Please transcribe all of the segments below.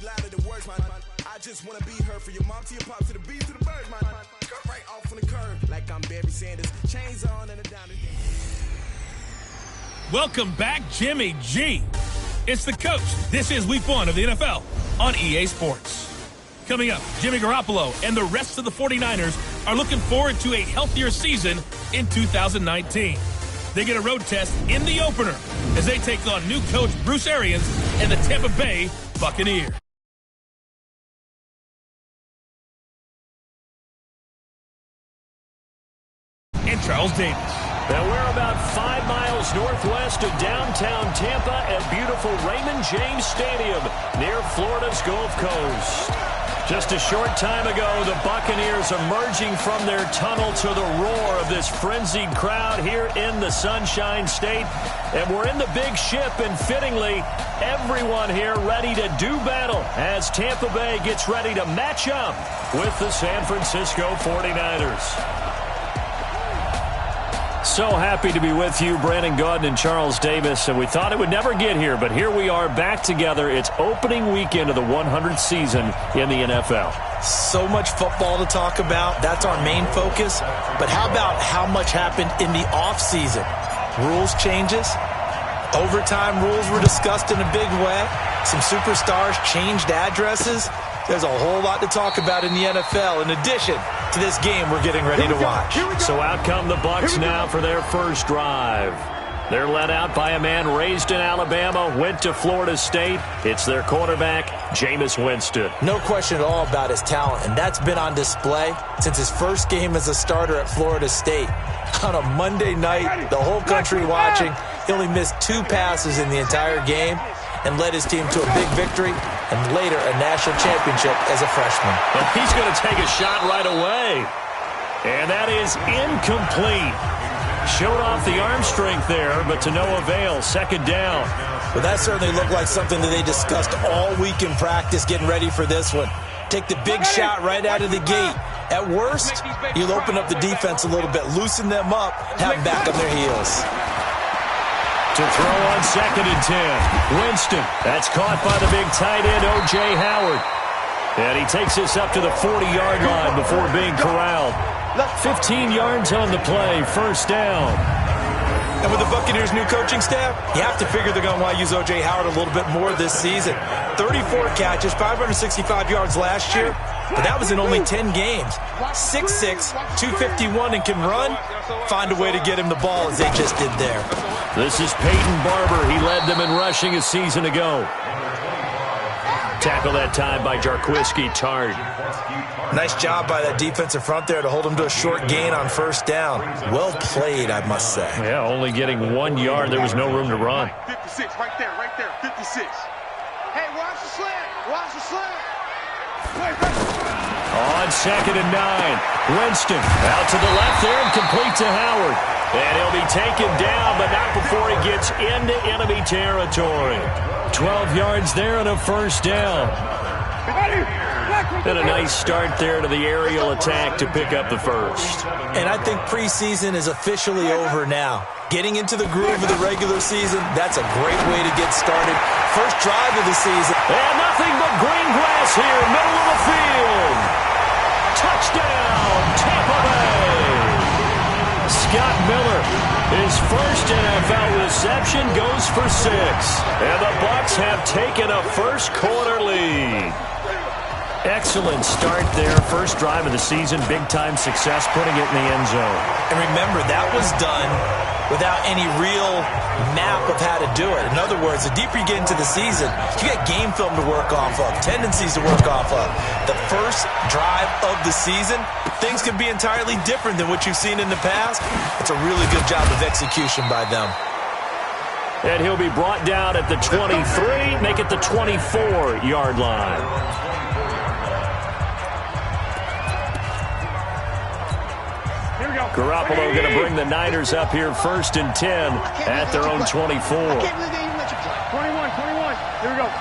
be louder than words, man. I just wanna be heard for your mom to your pop to the beat to the birds, man. Cut right off on the curb like I'm Barry Sanders. Chains on and a down. Welcome back, Jimmy G. It's the coach. This is week 1 of the NFL on EA Sports. Coming up, Jimmy Garoppolo and the rest of the 49ers are looking forward to a healthier season in 2019. They get a road test in the opener as they take on new coach Bruce Arians and the Tampa Bay Buccaneers. And Charles Davis. Now we're about 5 miles northwest of downtown Tampa at beautiful Raymond James Stadium near Florida's Gulf Coast. Just a short time ago, the Buccaneers emerging from their tunnel to the roar of this frenzied crowd here in the Sunshine State. And we're in the big ship, and fittingly, everyone here ready to do battle as Tampa Bay gets ready to match up with the San Francisco 49ers. So happy to be with you, Brandon Gaudin and Charles Davis. And we thought it would never get here, but here we are back together. It's opening weekend of the 100th season in the NFL. So much football to talk about. That's our main focus. But how about how much happened in the offseason? Rules changes. Overtime rules were discussed in a big way. Some superstars changed addresses. There's a whole lot to talk about in the NFL, in addition to this game we're getting ready to watch. So out come the Bucs now for their first drive. They're led out by a man raised in Alabama, went to Florida State. It's their quarterback, Jameis Winston. No question at all about his talent, and that's been on display since his first game as a starter at Florida State. On a Monday night, the whole country watching, he only missed 2 passes in the entire game and led his team to a big victory and later a national championship as a freshman. And he's going to take a shot right away. And that is incomplete. Showed off the arm strength there, but to no avail. Second down. Well, that certainly looked like something that they discussed all week in practice getting ready for this one. Take the big shot right out of the gate. At worst, you'll open up the defense a little bit, loosen them up, have them back on their heels. To throw on 2nd and 10. Winston. That's caught by the big tight end, O.J. Howard. And he takes this up to the 40-yard line before being corralled. 15 yards on the play, first down. And with the Buccaneers' new coaching staff, you have to figure they're going to want to use O.J. Howard a little bit more this season. 34 catches, 565 yards last year, but that was in only 10 games. 6'6", 251, and can run. Find a way to get him the ball as they just did there. This is Peyton Barber. He led them in rushing a season ago. Tackle that time by Jarquiski Tart. Nice job by that defensive front there to hold him to a short gain on first down. Well played, I must say. Yeah, only getting 1 yard. There was no room to run. 56, right there, 56. Hey, watch the slant, watch the slant. On 2nd and 9. Winston out to the left there and complete to Howard. And he'll be taken down, but not before he gets into enemy territory. 12 yards there and a first down. And a nice start there to the aerial attack to pick up the first. And I think preseason is officially over now. Getting into the groove of the regular season, that's a great way to get started. First drive of the season. And nothing but green grass here, middle of the field. Touchdown, Tampa Bay. Scott Miller, his first NFL reception, goes for 6. And the Bucs have taken a first quarter lead. Excellent start there. First drive of the season. Big-time success putting it in the end zone. And remember, that was done without any real map of how to do it. In other words, the deeper you get into the season, you get game film to work off of, tendencies to work off of. The first drive of the season, things can be entirely different than what you've seen in the past. It's a really good job of execution by them. And he'll be brought down at the 23, make it the 24-yard line. Garoppolo going to bring the Niners up here 1st and 10 at their own 24. I can't believe they even let you play. 21. Here we go.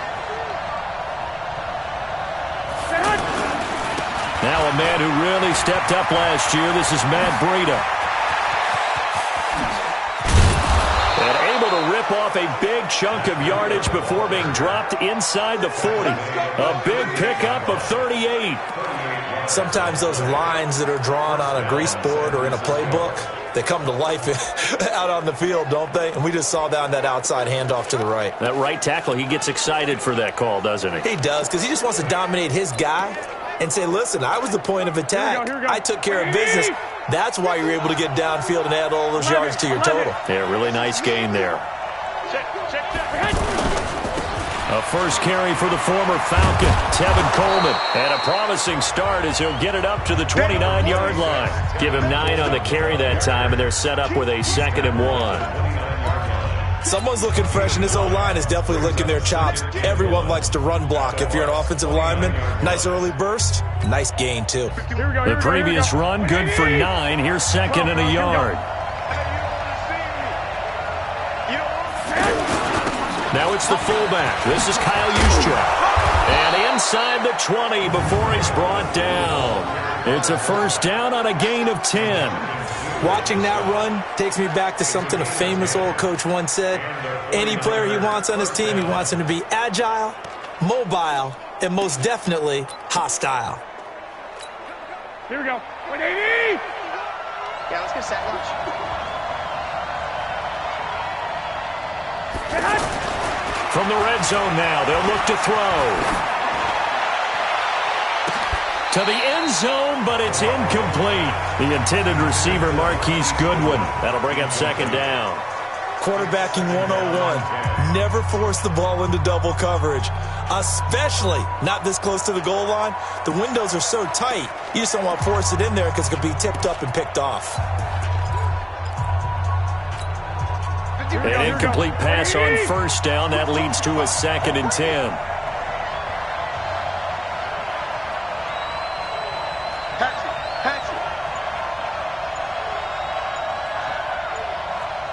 Now a man who really stepped up last year. This is Matt Breida. And able to rip chip off a big chunk of yardage before being dropped inside the 40. A big pickup of 38. Sometimes those lines that are drawn on a grease board or in a playbook, they come to life out on the field, don't they? And we just saw that on that outside handoff to the right. That right tackle, he gets excited for that call, doesn't he? He does, because he just wants to dominate his guy and say, listen, I was the point of attack. Here we go. I took care of business. That's why you're able to get downfield and add all those yards to your total. Yeah, really nice gain there. A first carry for the former Falcon, Tevin Coleman. And a promising start as he'll get it up to the 29-yard line. Give him 9 on the carry that time, and they're set up with a 2nd and 1. Someone's looking fresh, and this O-line is definitely licking their chops. Everyone likes to run block. If you're an offensive lineman, nice early burst, nice gain, too. The previous run, good for 9. Here's 2nd and a yard. Now it's the fullback. This is Kyle Juszczyk. And inside the 20 before he's brought down. It's a first down on a gain of 10. Watching that run takes me back to something a famous old coach once said. Any player he wants on his team, he wants him to be agile, mobile, and most definitely hostile. Here we go. 180! Yeah, let's get set lunch. From the red zone now, they'll look to throw. To the end zone, but it's incomplete. The intended receiver, Marquise Goodwin. That'll bring up 2nd down. Quarterbacking 101. Never force the ball into double coverage, especially not this close to the goal line. The windows are so tight, you just don't want to force it in there because it could be tipped up and picked off. An incomplete pass on first down. That leads to a 2nd and 10. Patch it.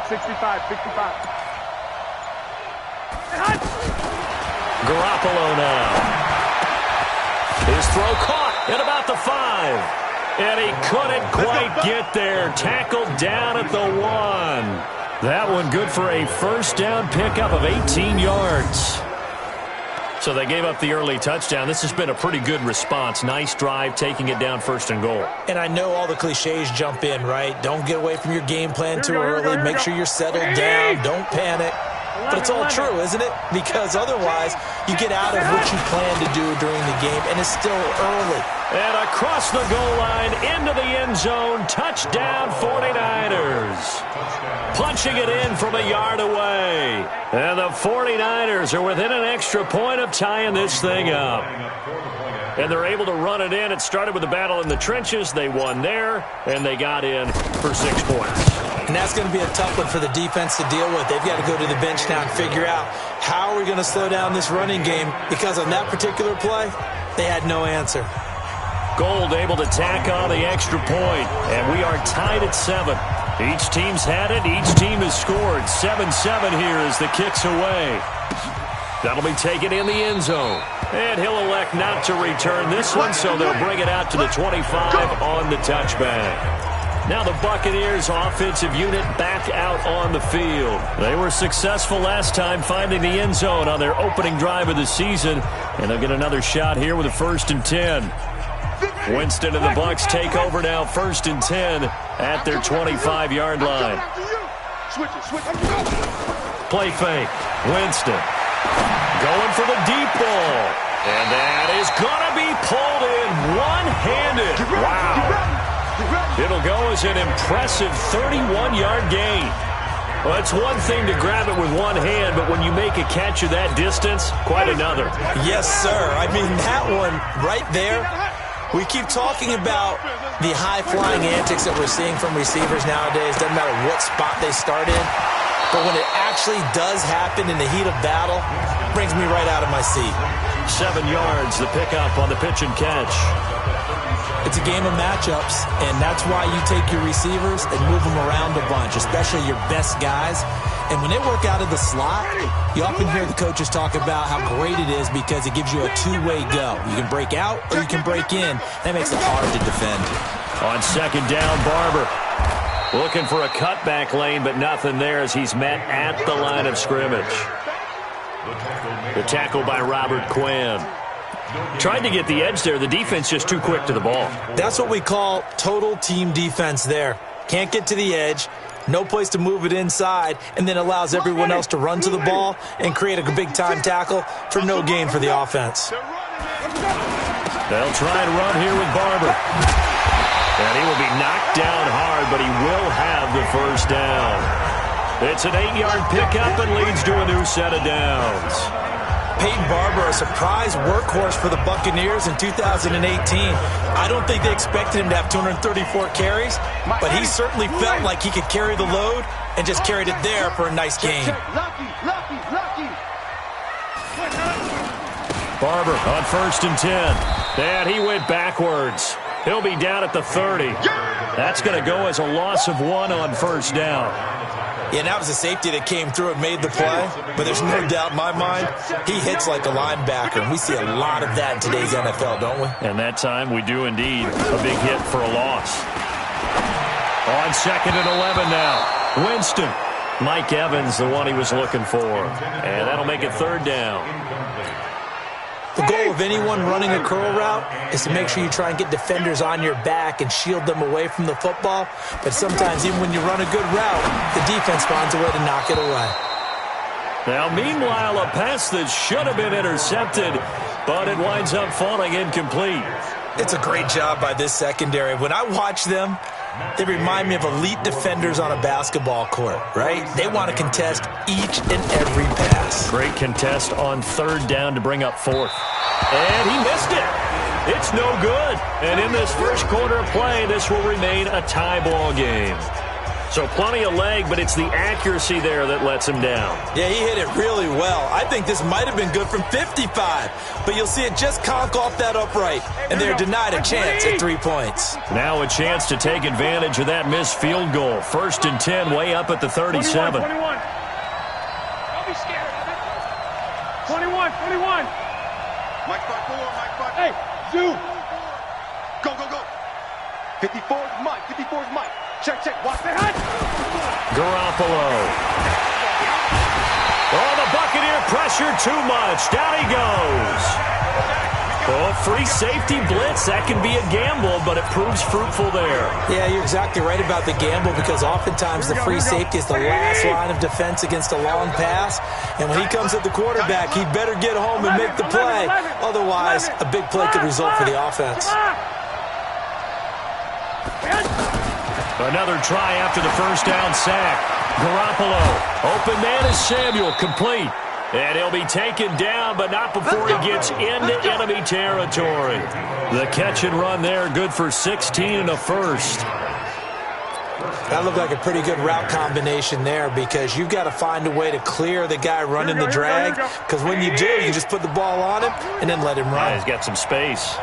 65. Garoppolo now. His throw caught at about the 5. And he couldn't quite get there. Tackled down at the 1. That one good for a first down pickup of 18 yards. So they gave up the early touchdown. This has been a pretty good response. Nice drive, taking it down 1st and goal. And I know all the cliches jump in, right? Don't get away from your game plan too early. Make sure you're settled down. Don't panic. But it's all true, isn't it? Because otherwise, you get out of what you plan to do during the game, and it's still early. And across the goal line, into the end zone, touchdown 49ers. Punching it in from a yard away. And the 49ers are within an extra point of tying this thing up. And they're able to run it in. It started with a battle in the trenches. They won there, and they got in for 6 points. And that's going to be a tough one for the defense to deal with. They've got to go to the bench now and figure out how are we going to slow down this running game, because on that particular play, they had no answer. Gold able to tack on the extra point, and we are tied at 7. Each team's had it. Each team has scored. 7-7 here as the kick's away. That'll be taken in the end zone. And he'll elect not to return this one, so they'll bring it out to the 25 on the touchback. Now the Buccaneers offensive unit back out on the field. They were successful last time finding the end zone on their opening drive of the season, and they'll get another shot here with a 1st and 10. Winston and the Bucs take over now, 1st and 10 at their 25-yard line. Play fake. Winston going for the deep ball. And that is going to be pulled in one-handed. Wow. It'll go as an impressive 31-yard gain. Well, it's one thing to grab it with one hand, but when you make a catch of that distance, quite another. Yes, sir. I mean, that one right there, we keep talking about the high-flying antics that we're seeing from receivers nowadays. Doesn't matter what spot they start in. But when it actually does happen in the heat of battle, it brings me right out of my seat. 7 yards, the pickup on the pitch and catch. It's a game of matchups, and that's why you take your receivers and move them around a bunch, especially your best guys. And when they work out of the slot, you often hear the coaches talk about how great it is because it gives you a two-way go. You can break out or you can break in. That makes it hard to defend. On 2nd down, Barber. Looking for a cutback lane, but nothing there as he's met at the line of scrimmage. The tackle by Robert Quinn. Tried to get the edge there. The defense just too quick to the ball. That's what we call total team defense there. Can't get to the edge, no place to move it inside, and then allows everyone else to run to the ball and create a big-time tackle for no gain for the offense. They'll try and run here with Barber. And he will be knocked down hard, but he will have the first down. It's an 8-yard pickup and leads to a new set of downs. Peyton Barber, a surprise workhorse for the Buccaneers in 2018. I don't think they expected him to have 234 carries, but he certainly felt like he could carry the load and just carried it there for a nice gain. Barber on 1st and 10. And he went backwards. He'll be down at the 30. That's going to go as a loss of 1 on 1st down. Yeah, and that was a safety that came through and made the play. But there's no doubt in my mind, he hits like a linebacker. And we see a lot of that in today's NFL, don't we? And that time we do indeed. A big hit for a loss. On 2nd and 11 now. Winston. Mike Evans, the one he was looking for. And that'll make it 3rd down. The goal of anyone running a curl route is to make sure you try and get defenders on your back and shield them away from the football. But sometimes even when you run a good route, the defense finds a way to knock it away. Now, meanwhile, a pass that should have been intercepted, but it winds up falling incomplete. It's a great job by this secondary. When I watch them, they remind me of elite defenders on a basketball court, right? They want to contest each and every pass. Great contest on 3rd down to bring up 4th. And he missed it. It's no good. And in this first quarter of play, this will remain a tie ball game. So plenty of leg, but it's the accuracy there that lets him down. Yeah, he hit it really well. I think this might have been good from 55, but you'll see it just conk off that upright, and they're denied a chance at 3 points. Now a chance to take advantage of that missed field goal. 1st and 10, way up at the 37. 21. Don't be scared of it. 21. Mike 5-4. Hey, Zoo. Go. 54 is Mike. 54 is Mike. Check. Watch the head. Garoppolo. Oh, the Buccaneer pressure too much. Down he goes. Oh, free safety blitz. That can be a gamble, but it proves fruitful there. Yeah, you're exactly right about the gamble because oftentimes the free safety is the last line of defense against a long pass. And when he comes at the quarterback, he'd better get home and make the play. Otherwise, a big play could result for the offense. Another try after the first down sack. Garoppolo. Open man is Samuel. Complete. And he'll be taken down, but not before he gets into enemy territory. The catch and run there, good for 16 and a first. That looked like a pretty good route combination there because you've got to find a way to clear the guy running the drag. Because when you do, you just put the ball on him and then let him run. He's got some space.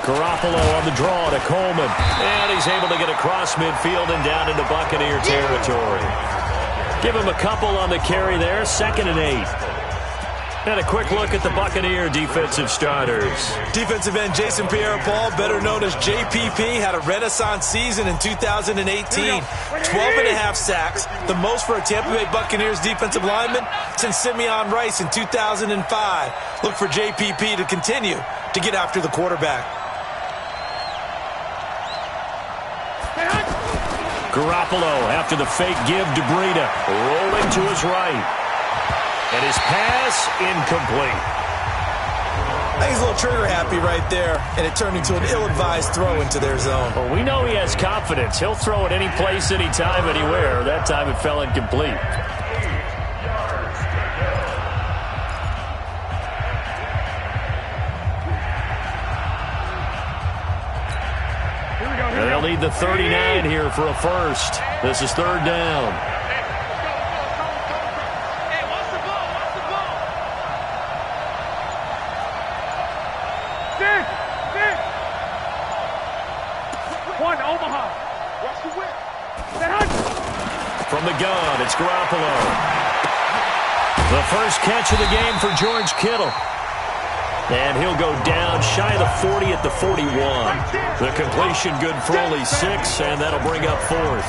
Garoppolo on the draw to Coleman. And he's able to get across midfield and down into Buccaneer territory. Give him a couple on the carry there. 2nd and 8. And a quick look at the Buccaneer defensive starters. Defensive end Jason Pierre-Paul, better known as JPP, had a renaissance season in 2018. 12.5 sacks, the most for a Tampa Bay Buccaneers defensive lineman since Simeon Rice in 2005. Look for JPP to continue to get after the quarterback. Garoppolo after the fake give to Breida. Rolling to his right. And his pass incomplete. I think he's a little trigger happy right there, and it turned into an ill-advised throw into their zone. Well, we know he has confidence. He'll throw it any place, anytime, anywhere. That time it fell incomplete. They'll need the 39 here for a first. This is 3rd down. From the gun, it's Garoppolo. The first catch of the game for George Kittle. And he'll go down shy of the 40 at the 41. The completion good for only 6, and that'll bring up 4th.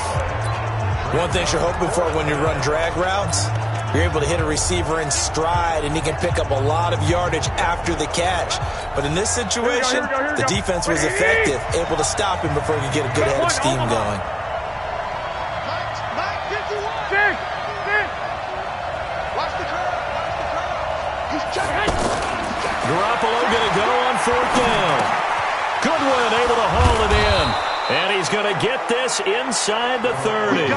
One thing you're hoping for when you run drag routes, you're able to hit a receiver in stride, and he can pick up a lot of yardage after the catch. But in this situation, the defense was effective, able to stop him before he could get a good head of steam going. Garoppolo going to go on 4th down. Goodwin able to haul it in. And he's going to get this inside the 30.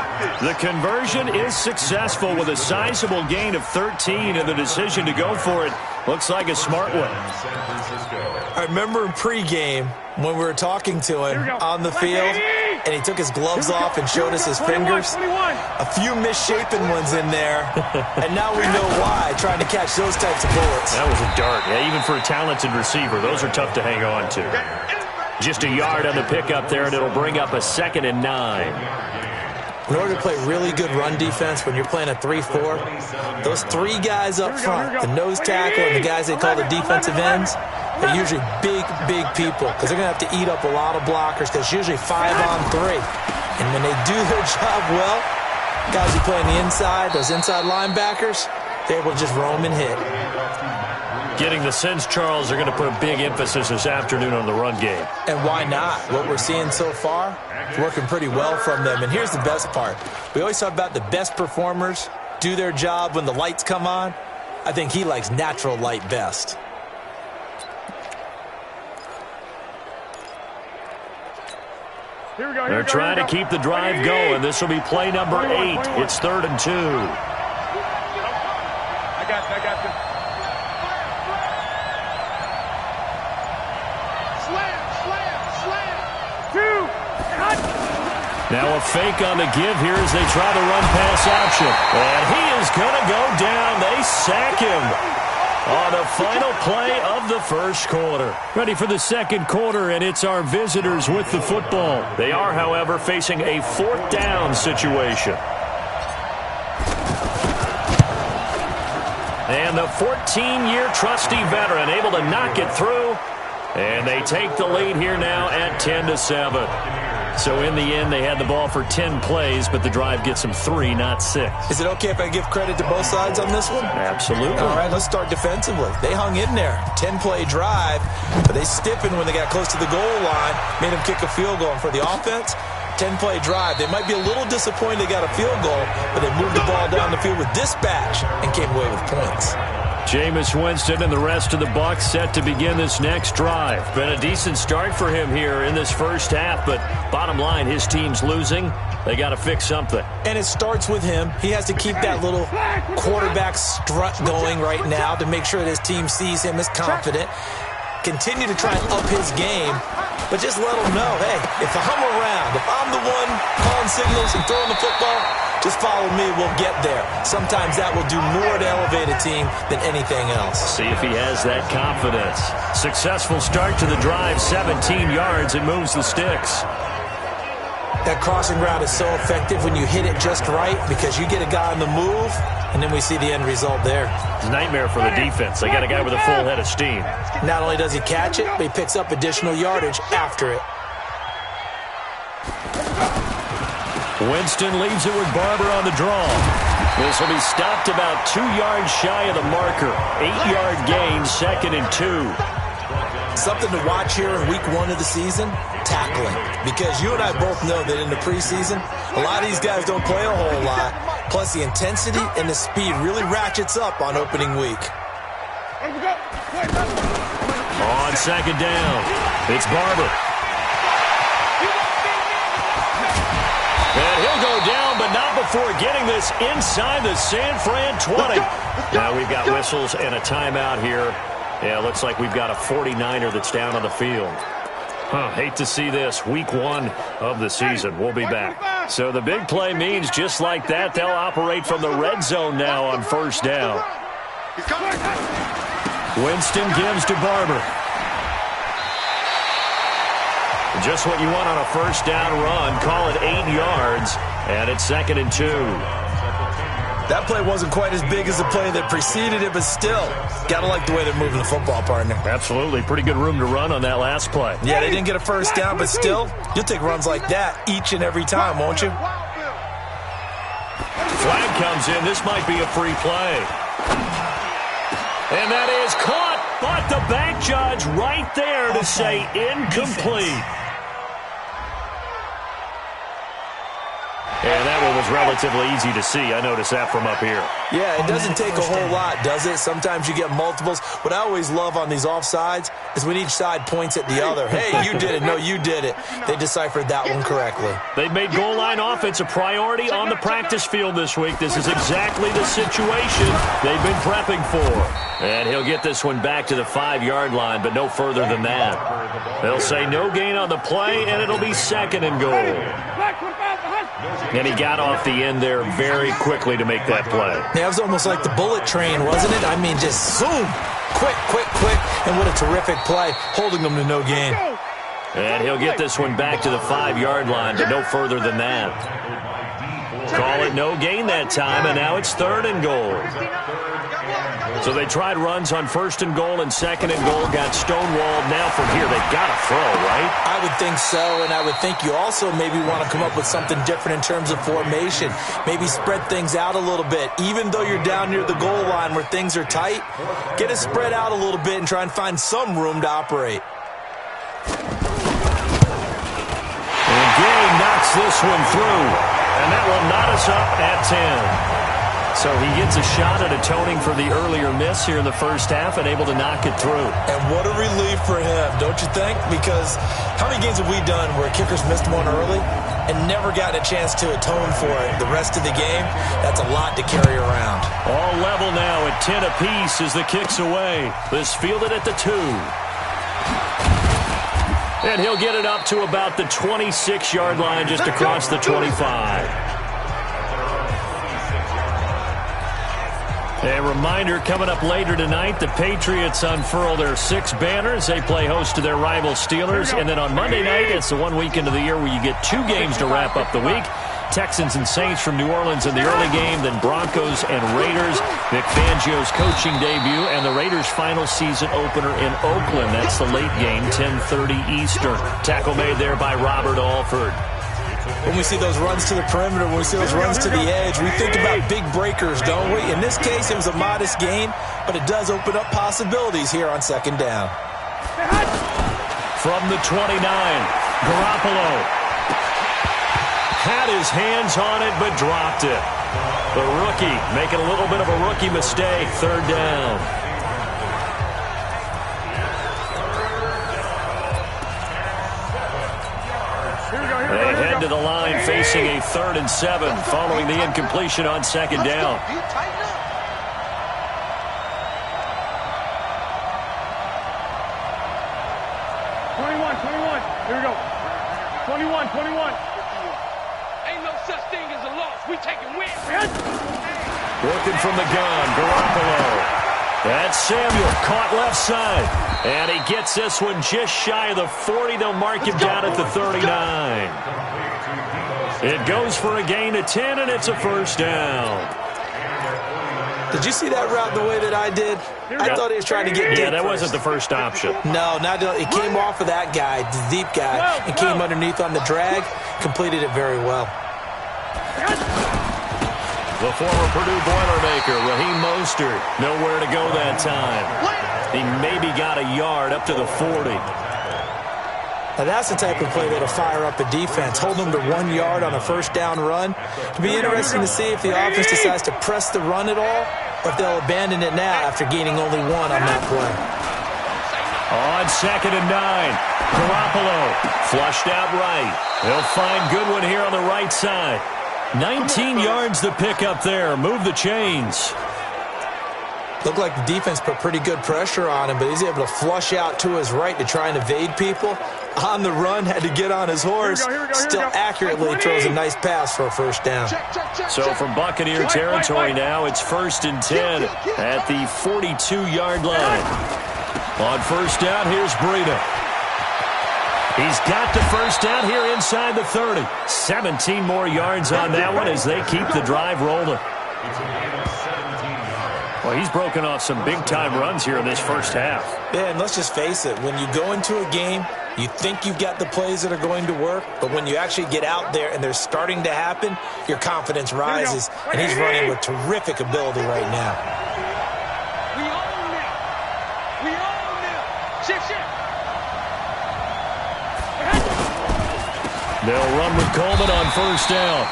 The conversion is successful with a sizable gain of 13, and the decision to go for it looks like a smart one. I remember in pregame when we were talking to him on the field, and he took his gloves off and showed us his fingers. A few misshapen ones in there, and now we know why, trying to catch those types of bullets. That was a dart. Yeah, even for a talented receiver, those are tough to hang on to. Just a yard on the pickup there, and it'll bring up a 2nd and 9. In order to play really good run defense when you're playing a 3-4, those 3 guys up front, the nose tackle and the guys they call the defensive ends, they're usually big people because they're going to have to eat up a lot of blockers because it's usually 5-on-3. And when they do their job well, guys who play on the inside, those inside linebackers, they're able to just roam and hit. Getting the sense, Charles, they're going to put a big emphasis this afternoon on the run game. And why not? What we're seeing so far is working pretty well from them. And here's the best part. We always talk about the best performers do their job when the lights come on. I think he likes natural light best. They're trying to keep the drive going. This will be play number 8. It's 3rd and 2. I got you. Now a fake on the give here as they try the run-pass option. And he is going to go down. They sack him on the final play of the first quarter. Ready for the second quarter, and it's our visitors with the football. They are, however, facing a 4th down situation. And the 14-year trusty veteran able to knock it through. And they take the lead here now at 10-7. So in the end, they had the ball for 10 plays, but the drive gets them 3, not 6. Is it okay if I give credit to both sides on this one? Absolutely. All right, let's start defensively. They hung in there. 10-play drive, but they stiffened when they got close to the goal line, made them kick a field goal. And for the offense, 10-play drive. They might be a little disappointed they got a field goal, but they moved the ball down the field with dispatch and came away with points. Jameis Winston and the rest of the Bucs set to begin this next drive. Been a decent start for him here in this first half, but bottom line, his team's losing. They got to fix something. And it starts with him. He has to keep that little quarterback strut going right now to make sure that his team sees him as confident. Continue to try and up his game, but just let him know, hey, if I'm around, if I'm the one calling signals and throwing the football, just follow me, we'll get there. Sometimes that will do more to elevate a team than anything else. See if he has that confidence. Successful start to the drive, 17 yards, and moves the sticks. That crossing route is so effective when you hit it just right because you get a guy on the move, and then we see the end result there. It's a nightmare for the defense. They got a guy with a full head of steam. Not only does he catch it, but he picks up additional yardage after it. Winston leaves it with Barber on the draw. This will be stopped about 2 yards shy of the marker. 8-yard gain, 2nd and 2. Something to watch here in week 1 of the season, tackling. Because you and I both know that in the preseason, a lot of these guys don't play a whole lot. Plus the intensity and the speed really ratchets up on opening week. On 2nd down, it's Barber. And he'll go down, but not before getting this inside the San Fran 20. Now we've got whistles and a timeout here. Yeah, looks like we've got a 49er that's down on the field. Hate to see this. Week 1 of the season. We'll be back. So the big play means just like that, they'll operate from the red zone now on 1st down. Winston gives to Barber. Just what you want on a 1st down run. Call it 8 yards, and it's 2nd and 2. That play wasn't quite as big as the play that preceded it, but still, got to like the way they're moving the football, partner. Absolutely. Pretty good room to run on that last play. Yeah, they didn't get a first down, but still, you'll take runs like that each and every time, won't you? Flag comes in. This might be a free play. And that is caught, but the back judge right there to say incomplete. And that one was relatively easy to see. I noticed that from up here. Yeah, it doesn't take a whole lot, does it? Sometimes you get multiples. What I always love on these offsides is when each side points at the other. Hey, you did it. No, you did it. They deciphered that one correctly. They've made goal line offense a priority on the practice field this week. This is exactly the situation they've been prepping for. And he'll get this one back to the 5-yard line, but no further than that. They'll say no gain on the play, and it'll be 2nd and goal. And he got off the end there very quickly to make that play. Yeah, it was almost like the bullet train, wasn't it? I mean, just zoom, quick, and what a terrific play, holding them to no gain. And he'll get this one back to the 5-yard line, but no further than that. Call it no gain that time, and now it's 3rd and goal. So they tried runs on 1st and goal and 2nd and goal, got stonewalled. Now from here, they've got to throw, right? I would think so, and I would think you also maybe want to come up with something different in terms of formation. Maybe spread things out a little bit. Even though you're down near the goal line where things are tight, get it spread out a little bit and try and find some room to operate. And Gay knocks this one through, and that will knot us up at 10. So he gets a shot at atoning for the earlier miss here in the first half and able to knock it through. And what a relief for him, don't you think? Because how many games have we done where kickers missed one early and never gotten a chance to atone for it the rest of the game? That's a lot to carry around. All level now at 10 apiece as the kick's away. This fielded at the 2. And he'll get it up to about the 26-yard line just across the 25. A reminder, coming up later tonight, the Patriots unfurl their 6 banners. They play host to their rival Steelers. And then on Monday night, it's the one weekend of the year where you get 2 games to wrap up the week. Texans and Saints from New Orleans in the early game, then Broncos and Raiders. Vic Fangio's coaching debut and the Raiders' final season opener in Oakland. That's the late game, 10:30 Eastern. Tackle made there by Robert Alford. When we see those runs to the perimeter, when we see those runs to the edge, we think about big breakers, don't we? In this case, it was a modest gain, but it does open up possibilities here on 2nd down. From the 29, Garoppolo had his hands on it but dropped it. The rookie making a little bit of a rookie mistake, 3rd down. They head to the line facing a 3rd and 7 following the incompletion on 2nd down. Here we go. 21. Ain't no such thing as a loss. We taking wins. Working from the gun, Garoppolo. That's Samuel, caught left side. And he gets this one just shy of the 40. They'll mark him down at the 39. It goes for a gain of 10, and it's a 1st down. Did you see that route the way that I did? I thought he was trying to get deep. Yeah, that wasn't the first option. No, it came off of that guy, the deep guy, and came underneath on the drag. Completed it very well. The former Purdue Boilermaker, Raheem Mostert, nowhere to go that time. He maybe got a yard up to the 40. Now that's the type of play that'll fire up a defense. Hold them to 1 yard on a 1st down run. It'll be interesting to see if the offense decides to press the run at all, or if they'll abandon it now after gaining only 1 on that play. On 2nd and 9, Garoppolo flushed out right. He'll find Goodwin here on the right side. 19 yards to pick up there. Move the chains. Looked like the defense put pretty good pressure on him, but he's able to flush out to his right to try and evade people. On the run, had to get on his horse. Still accurately throws a nice pass for a 1st down. So from Buccaneer territory now, it's 1st and 10 at the 42-yard line. On 1st down, here's Breida. He's got the 1st down here inside the 30. 17 more yards on that one as they keep the drive rolling. Well, he's broken off some big-time runs here in this first half. Yeah, and let's just face it. When you go into a game, you think you've got the plays that are going to work, but when you actually get out there and they're starting to happen, your confidence rises, and he's running with terrific ability right now. We own them. We own them. Shift. They'll run with Coleman on first down.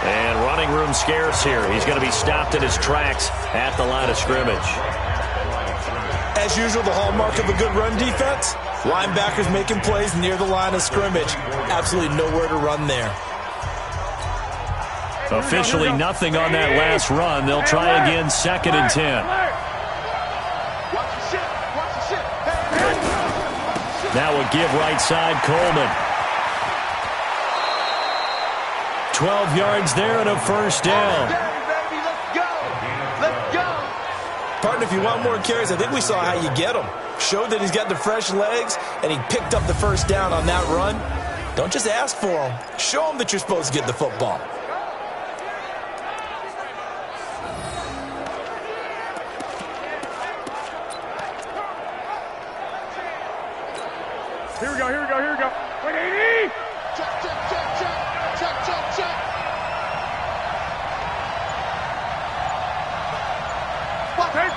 And running room scarce here. He's going to be stopped in his tracks at the line of scrimmage. As usual, the hallmark of a good run defense, linebackers making plays near the line of scrimmage. Absolutely nowhere to run there. Officially nothing on that last run. They'll try again, 2nd and 10. Now a give right side, Coleman. 12 yards there and a first down. Let's go. Partner, if you want more carries, I think we saw how you get them. Showed that he's got the fresh legs, and he picked up the first down on that run. Don't just ask for them. Show them that you're supposed to get the football. Here we go. 180. Check.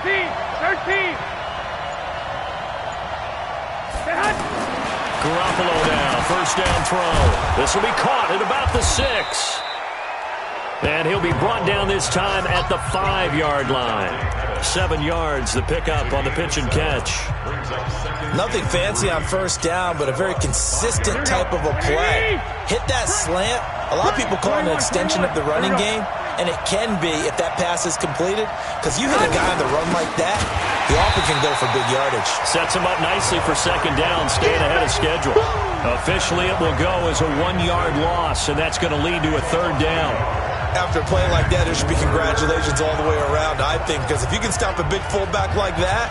13. Garoppolo now, first down throw. This will be caught at about the 6. And he'll be brought down this time at the 5-yard line. 7 yards, the pickup on the pitch and catch. Nothing fancy on first down, but a very consistent type of a play. Hit that slant. A lot of people call it an extension of the running game, and it can be if that pass is completed, because you hit a guy on the run like that, he often can go for big yardage. Sets him up nicely for 2nd down, staying ahead of schedule. Officially, it will go as a 1-yard loss, and that's going to lead to a 3rd down. After a play like that, there should be congratulations all the way around, I think, because if you can stop a big fullback like that,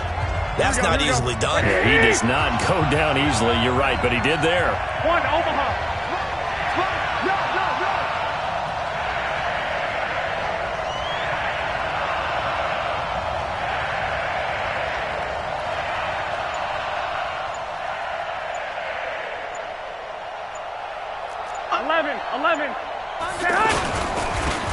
that's not easily done. Yeah, he does not go down easily, you're right, but he did there. One, Omaha.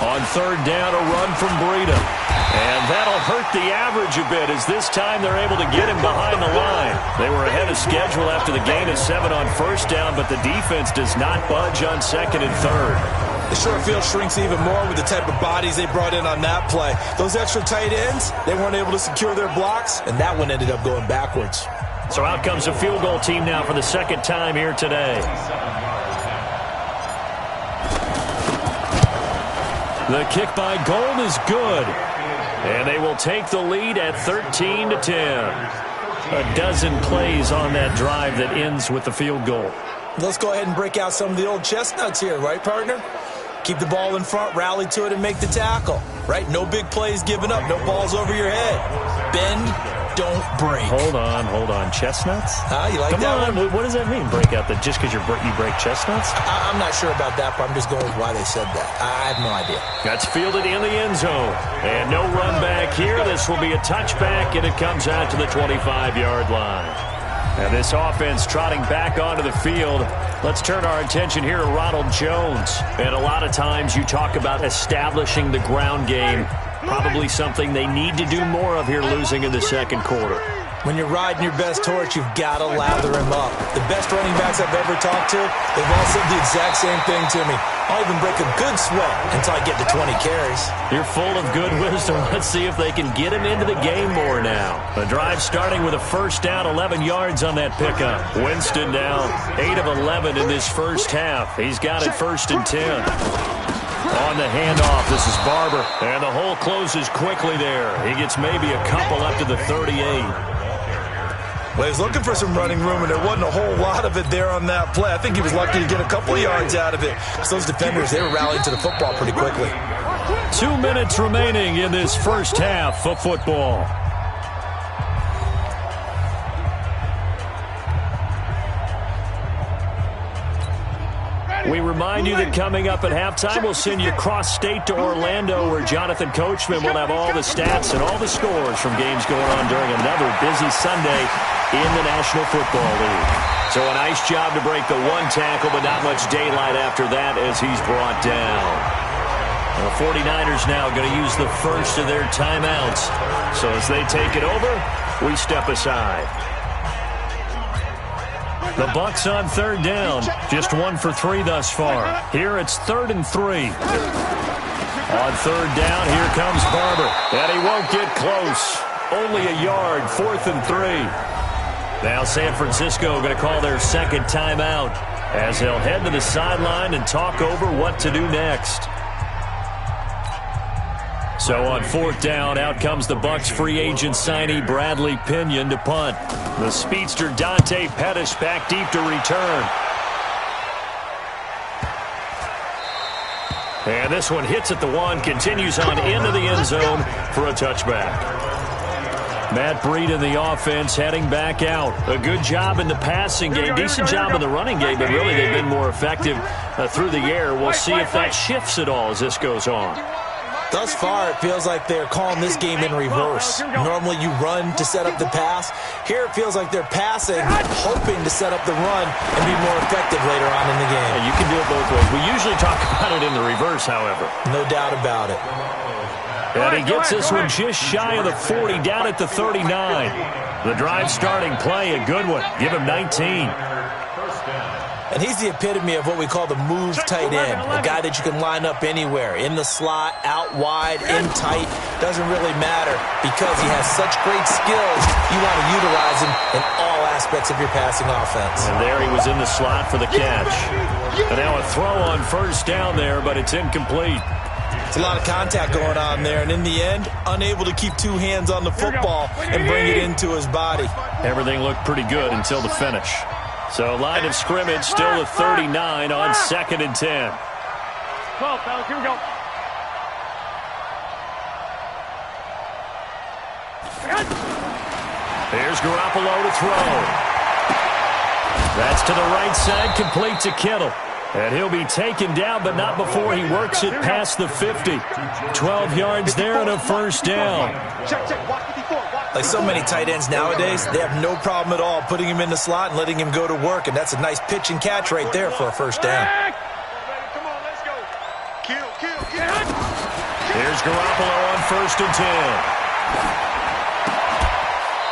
On 3rd down, a run from Breida. And that'll hurt the average a bit as this time they're able to get him behind the line. They were ahead of schedule after the gain of 7 on first down, but the defense does not budge on 2nd and 3rd. The short field shrinks even more with the type of bodies they brought in on that play. Those extra tight ends, they weren't able to secure their blocks, and that one ended up going backwards. So out comes a field goal team now for the 2nd time here today. The kick by Gold is good. And they will take the lead at 13-10. A dozen plays on that drive that ends with the field goal. Let's go ahead and break out some of the old chestnuts here, right, partner? Keep the ball in front, rally to it, and make the tackle, right? No big plays given up, no balls over your head. Bend, don't break. Hold on. Chestnuts? You like Come that on. one? What does that mean, break out? That just because you break chestnuts? I'm not sure about that, but I'm just going with why they said that. I have no idea. That's fielded in the end zone. And no run back here. This will be a touchback, and it comes out to the 25-yard line. Now this offense trotting back onto the field. Let's turn our attention here to Ronald Jones. And a lot of times you talk about establishing the ground game. Probably something they need to do more of here, losing in the 2nd quarter. When you're riding your best horse, you've got to lather him up. The best running backs I've ever talked to, they've all said the exact same thing to me. I'll even break a good sweat until I get to 20 carries. You're full of good wisdom. Let's see if they can get him into the game more now. The drive starting with a first down, 11 yards on that pickup. Winston now 8 of 11 in this first half. He's got it 1st and 10. On the handoff, this is Barber. And the hole closes quickly there. He gets maybe a couple up to the 38. Well, he was looking for some running room, and there wasn't a whole lot of it there on that play. I think he was lucky to get a couple of yards out of it. So those defenders, they were rallying to the football pretty quickly. 2 minutes remaining in this first half of football. We remind you that coming up at halftime, we'll send you cross-state to Orlando, where Jonathan Coachman will have all the stats and all the scores from games going on during another busy Sunday in the National Football League. So a nice job to break the one tackle, but not much daylight after that as he's brought down. The 49ers now going to use the first of their timeouts. So as they take it over, we step aside. The Bucs on third down. Just 1 for 3 thus far. Here it's 3rd and 3. On third down, here comes Barber. And he won't get close. Only a yard, 4th and 3. Now San Francisco going to call their second timeout as they'll head to the sideline and talk over what to do next. So on 4th down, out comes the Bucs free agent signee Bradley Pinion to punt. The speedster Dante Pettis back deep to return. And this one hits at the 1, continues on into the end zone for a touchback. Matt Breed in the offense heading back out. A good job in the passing game, decent job in the running game, but really they've been more effective through the air. We'll see if that shifts at all as this goes on. Thus far, it feels like they're calling this game in reverse. Normally you run to set up the pass. Here it feels like they're passing, hoping to set up the run and be more effective later on in the game. Yeah, you can do it both ways. We usually talk about it in the reverse, however. No doubt about it. And he gets this one just shy of the 40, down at the 39. The drive starting play, a good one. Give him 19. And he's the epitome of what we call the move tight end, a guy that you can line up anywhere, in the slot, out wide, in tight, doesn't really matter because he has such great skills. You want to utilize him in all aspects of your passing offense. And there he was in the slot for the catch. And now a throw on first down there, but it's incomplete. It's a lot of contact going on there, and in the end, unable to keep 2 hands on the football and bring it into his body. Everything looked pretty good until the finish. So line of scrimmage still at 39 on 2nd and 10. 12, fellas, here we go. Here's Garoppolo to throw. That's to the right side, complete to Kittle. And he'll be taken down, but not before he works it past the 50. 12 yards there and a first down. Like so many tight ends nowadays, they have no problem at all putting him in the slot and letting him go to work, and that's a nice pitch and catch right there for a first down. Come on, let's go. Kill. Here's Garoppolo on 1st and 10.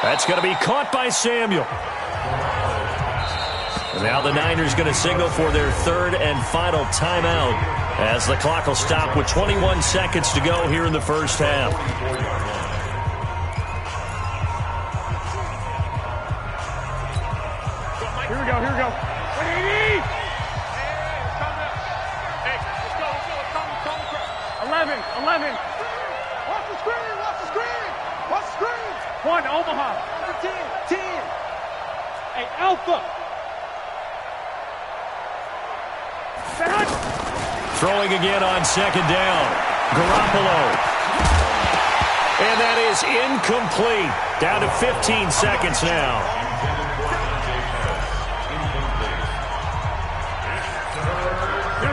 That's going to be caught by Samuel. And now the Niners going to signal for their 3rd and final timeout as the clock will stop with 21 seconds to go here in the first half. Here we go. 180. Hey, let's go. 11. Watch the screen. 1, Omaha. 10. Hey, Alpha. Throwing again on 2nd down. Garoppolo. And that is incomplete. Down to 15 seconds now.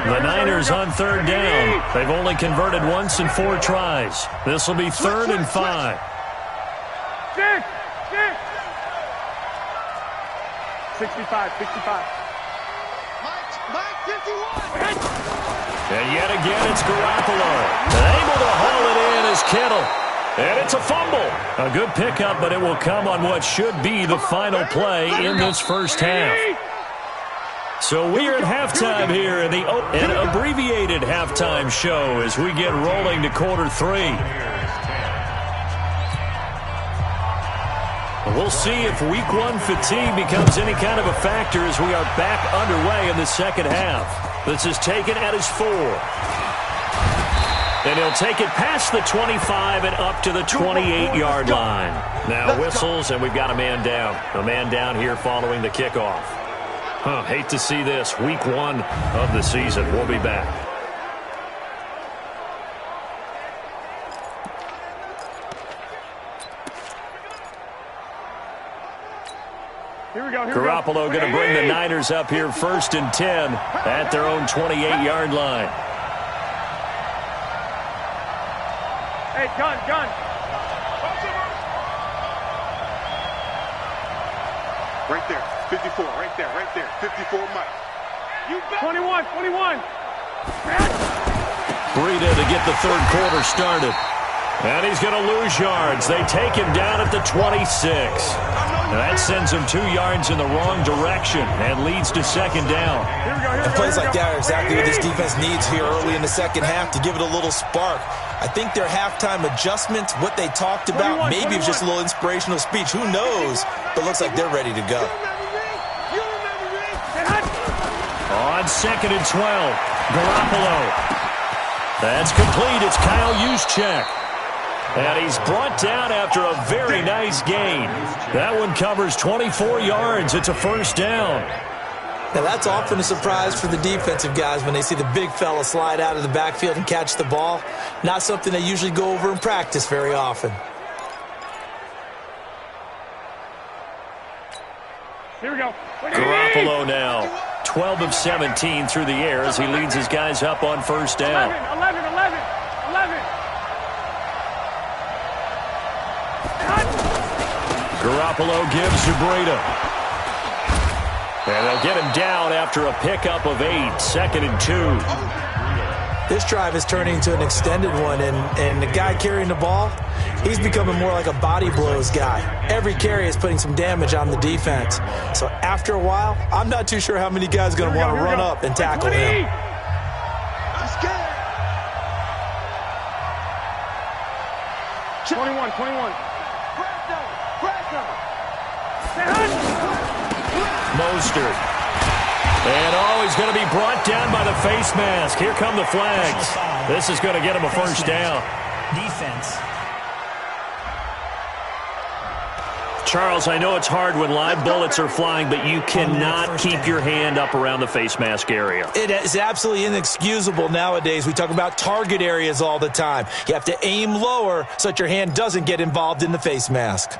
The Niners on 3rd down. They've only converted once in 4 tries. This will be 3rd and 5. 65. Mike, 51. And yet again, it's Garoppolo. Able to haul it in as Kittle. And it's a fumble. A good pickup, but it will come on what should be the final play in this first half. So we are at halftime here in an abbreviated halftime show as we get rolling to quarter 3. We'll see if week 1 fatigue becomes any kind of a factor as we are back underway in the second half. This is taken at his 4. And he'll take it past the 25 and up to the 28-yard line. Now whistles, and we've got a man down. A man down here following the kickoff. Hate to see this. Week 1 of the season. We'll be back. Garoppolo going to bring the Niners up here 1st and 10 at their own 28-yard line. Hey, gun. Right there, 54, right there. 54, Mike. 21. Breida to get the third quarter started. And he's going to lose yards. They take him down at the 26. And that sends him 2 yards in the wrong direction and leads to 2nd down. And plays like that are exactly what this defense needs here early in the second half to give it a little spark. I think their halftime adjustments, what they talked about, maybe it was just a little inspirational speech. Who knows? But looks like they're ready to go. On 2nd and 12, Garoppolo. That's complete. It's Kyle Juszczyk. And he's brought down after a very nice gain. That one covers 24 yards. It's a 1st down. Now, that's often a surprise for the defensive guys when they see the big fella slide out of the backfield and catch the ball. Not something they usually go over in practice very often. Here we go. Garoppolo now, 12 of 17 through the air as he leads his guys up on 1st down. 11. Garoppolo gives to Breida. And they'll get him down after a pickup of 8, 2nd and 2. This drive is turning into an extended one, and the guy carrying the ball, he's becoming more like a body blows guy. Every carry is putting some damage on the defense. So after a while, I'm not too sure how many guys are going to want to run up and tackle him. Let's get it. 21. Mostert. And he's going to be brought down by the face mask. Here come the flags. This is going to get him a 1st down. Defense. Charles, I know it's hard when live bullets are flying, but you cannot keep your hand up around the face mask area. It is absolutely inexcusable nowadays. We talk about target areas all the time. You have to aim lower so that your hand doesn't get involved in the face mask.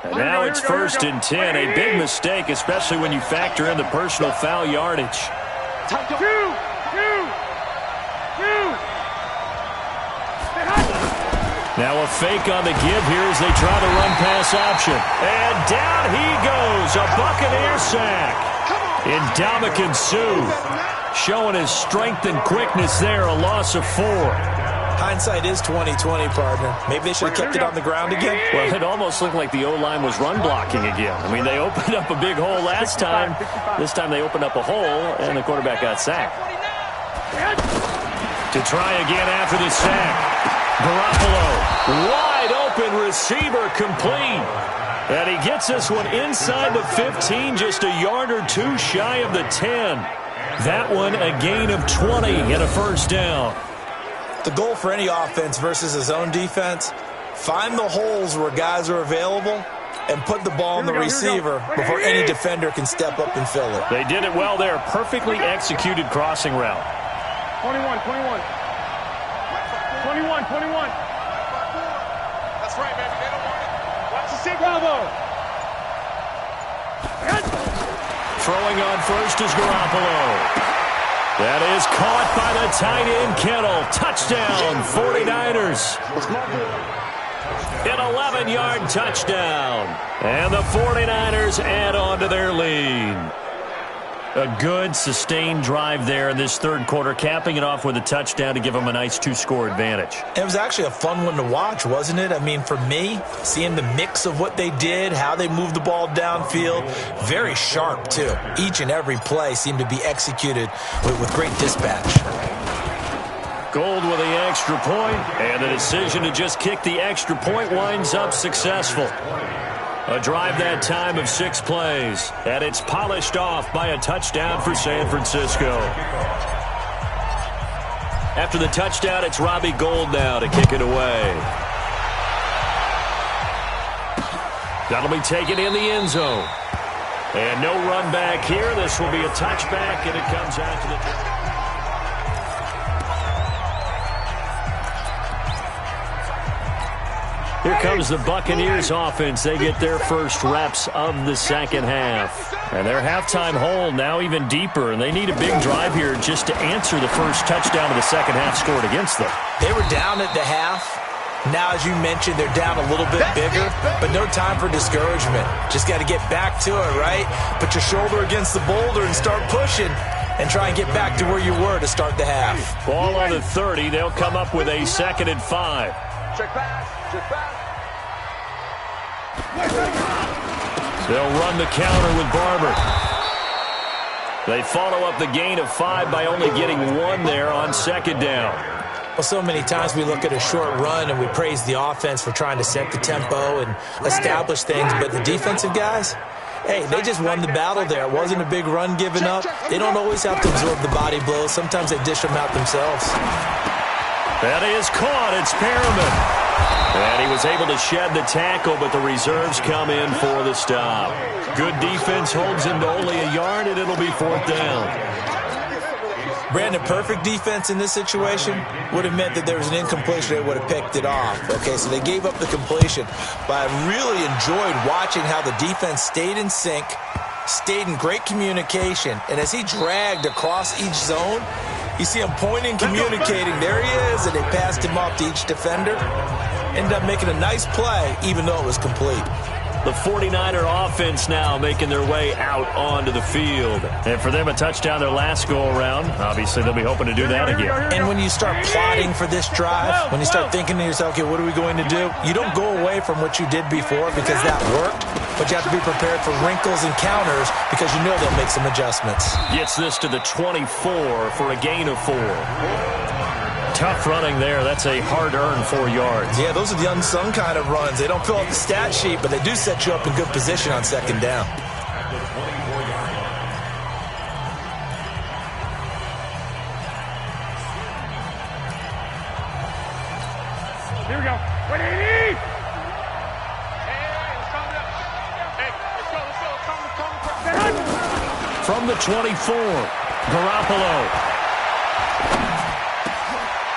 And now it's 1st and 10. A big mistake, especially when you factor in the personal foul yardage. Two. Now a fake on the give here as they try the run-pass option. And down he goes. A Buccaneer sack. Ndamukong Suh showing his strength and quickness there. A loss of 4. Hindsight is 20/20, partner. Maybe they should have kept it on the ground again. Well, it almost looked like the O-line was run blocking again. I mean, they opened up a big hole last time. This time they opened up a hole, and the quarterback got sacked. To try again after the sack. Garoppolo, wide open receiver, complete. And he gets this one inside the 15, just a yard or 2 shy of the 10. That one a gain of 20 and a 1st down. The goal for any offense versus his own defense, find the holes where guys are available and put the ball in the receiver before any defender can step up and fill it. They did it well there. Perfectly executed crossing route. 21. That's right, baby. They don't want it. Watch the stick, Bravo. Throwing on 1st is Garoppolo. That is caught by the tight end, Kittle. Touchdown, 49ers. An 11-yard touchdown. And the 49ers add on to their lead. A good, sustained drive there in this third quarter, capping it off with a touchdown to give them a nice 2-score advantage. It was actually a fun one to watch, wasn't it? I mean, for me, seeing the mix of what they did, how they moved the ball downfield, very sharp, too. Each and every play seemed to be executed with great dispatch. Gold with the extra point, and the decision to just kick the extra point winds up successful. A drive that time of 6 plays, and it's polished off by a touchdown for San Francisco. After the touchdown, it's Robbie Gould now to kick it away. That'll be taken in the end zone. And no run back here. This will be a touchback, and it comes out to the... Here comes the Buccaneers offense. They get their first reps of the second half. And their halftime hole now even deeper, and they need a big drive here just to answer the first touchdown of the second half scored against them. They were down at the half. Now, as you mentioned, they're down a little bit bigger, but no time for discouragement. Just got to get back to it, right? Put your shoulder against the boulder and start pushing and try and get back to where you were to start the half. Ball on the 30. They'll come up with a 2nd and 5. Check pass. Check pass. They'll run the counter with Barber. They follow up the gain of 5 by only getting 1 there on 2nd down. Well, so many times we look at a short run and we praise the offense for trying to set the tempo and establish things, but the defensive guys, hey, they just won the battle there. It wasn't a big run given up. They don't always have to absorb the body blows. Sometimes they dish them out themselves. That is caught. It's Perriman. And he was able to shed the tackle, but the reserves come in for the stop. Good defense holds him to only a yard, and it'll be 4th down. Brandon, perfect defense in this situation would have meant that there was an incompletion. They would have picked it off. Okay, so they gave up the completion. But I really enjoyed watching how the defense stayed in sync, stayed in great communication, and as he dragged across each zone, you see him pointing, communicating. There he is, and they passed him off to each defender. Ended up making a nice play, even though it was complete. The 49er offense now making their way out onto the field. And for them, a touchdown their last go-around. Obviously, they'll be hoping to do that again. And when you start plotting for this drive, when you start thinking to yourself, okay, what are we going to do? You don't go away from what you did before because that worked, but you have to be prepared for wrinkles and counters because you know they'll make some adjustments. Gets this to the 24 for a gain of 4. Tough running there. That's a hard-earned 4 yards. Yeah, those are the unsung kind of runs. They don't fill up the stat sheet, but they do set you up in good position on 2nd down. Here we go. 180! From the 24, Garoppolo.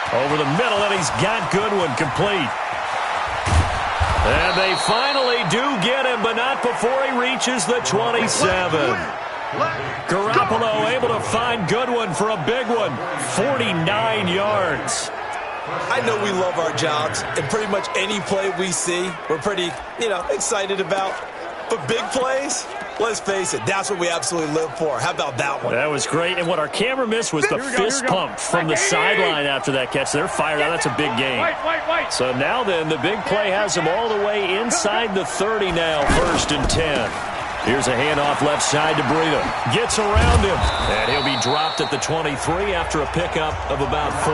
Over the middle, and he's got Goodwin complete. And they finally do get him, but not before he reaches the 27. Garoppolo able to find Goodwin for a big one, 49 yards. I know we love our jobs, and pretty much any play we see, we're pretty, excited about. But big plays, let's face it, that's what we absolutely live for. How about that one? That was great. And what our camera missed was the fist pump from the sideline after that catch. They're fired out. That's a big game. So now then, the big play has him all the way inside the 30 now, 1st and 10. Here's a handoff left side to Breida. Gets around him. And he'll be dropped at the 23 after a pickup of about 4.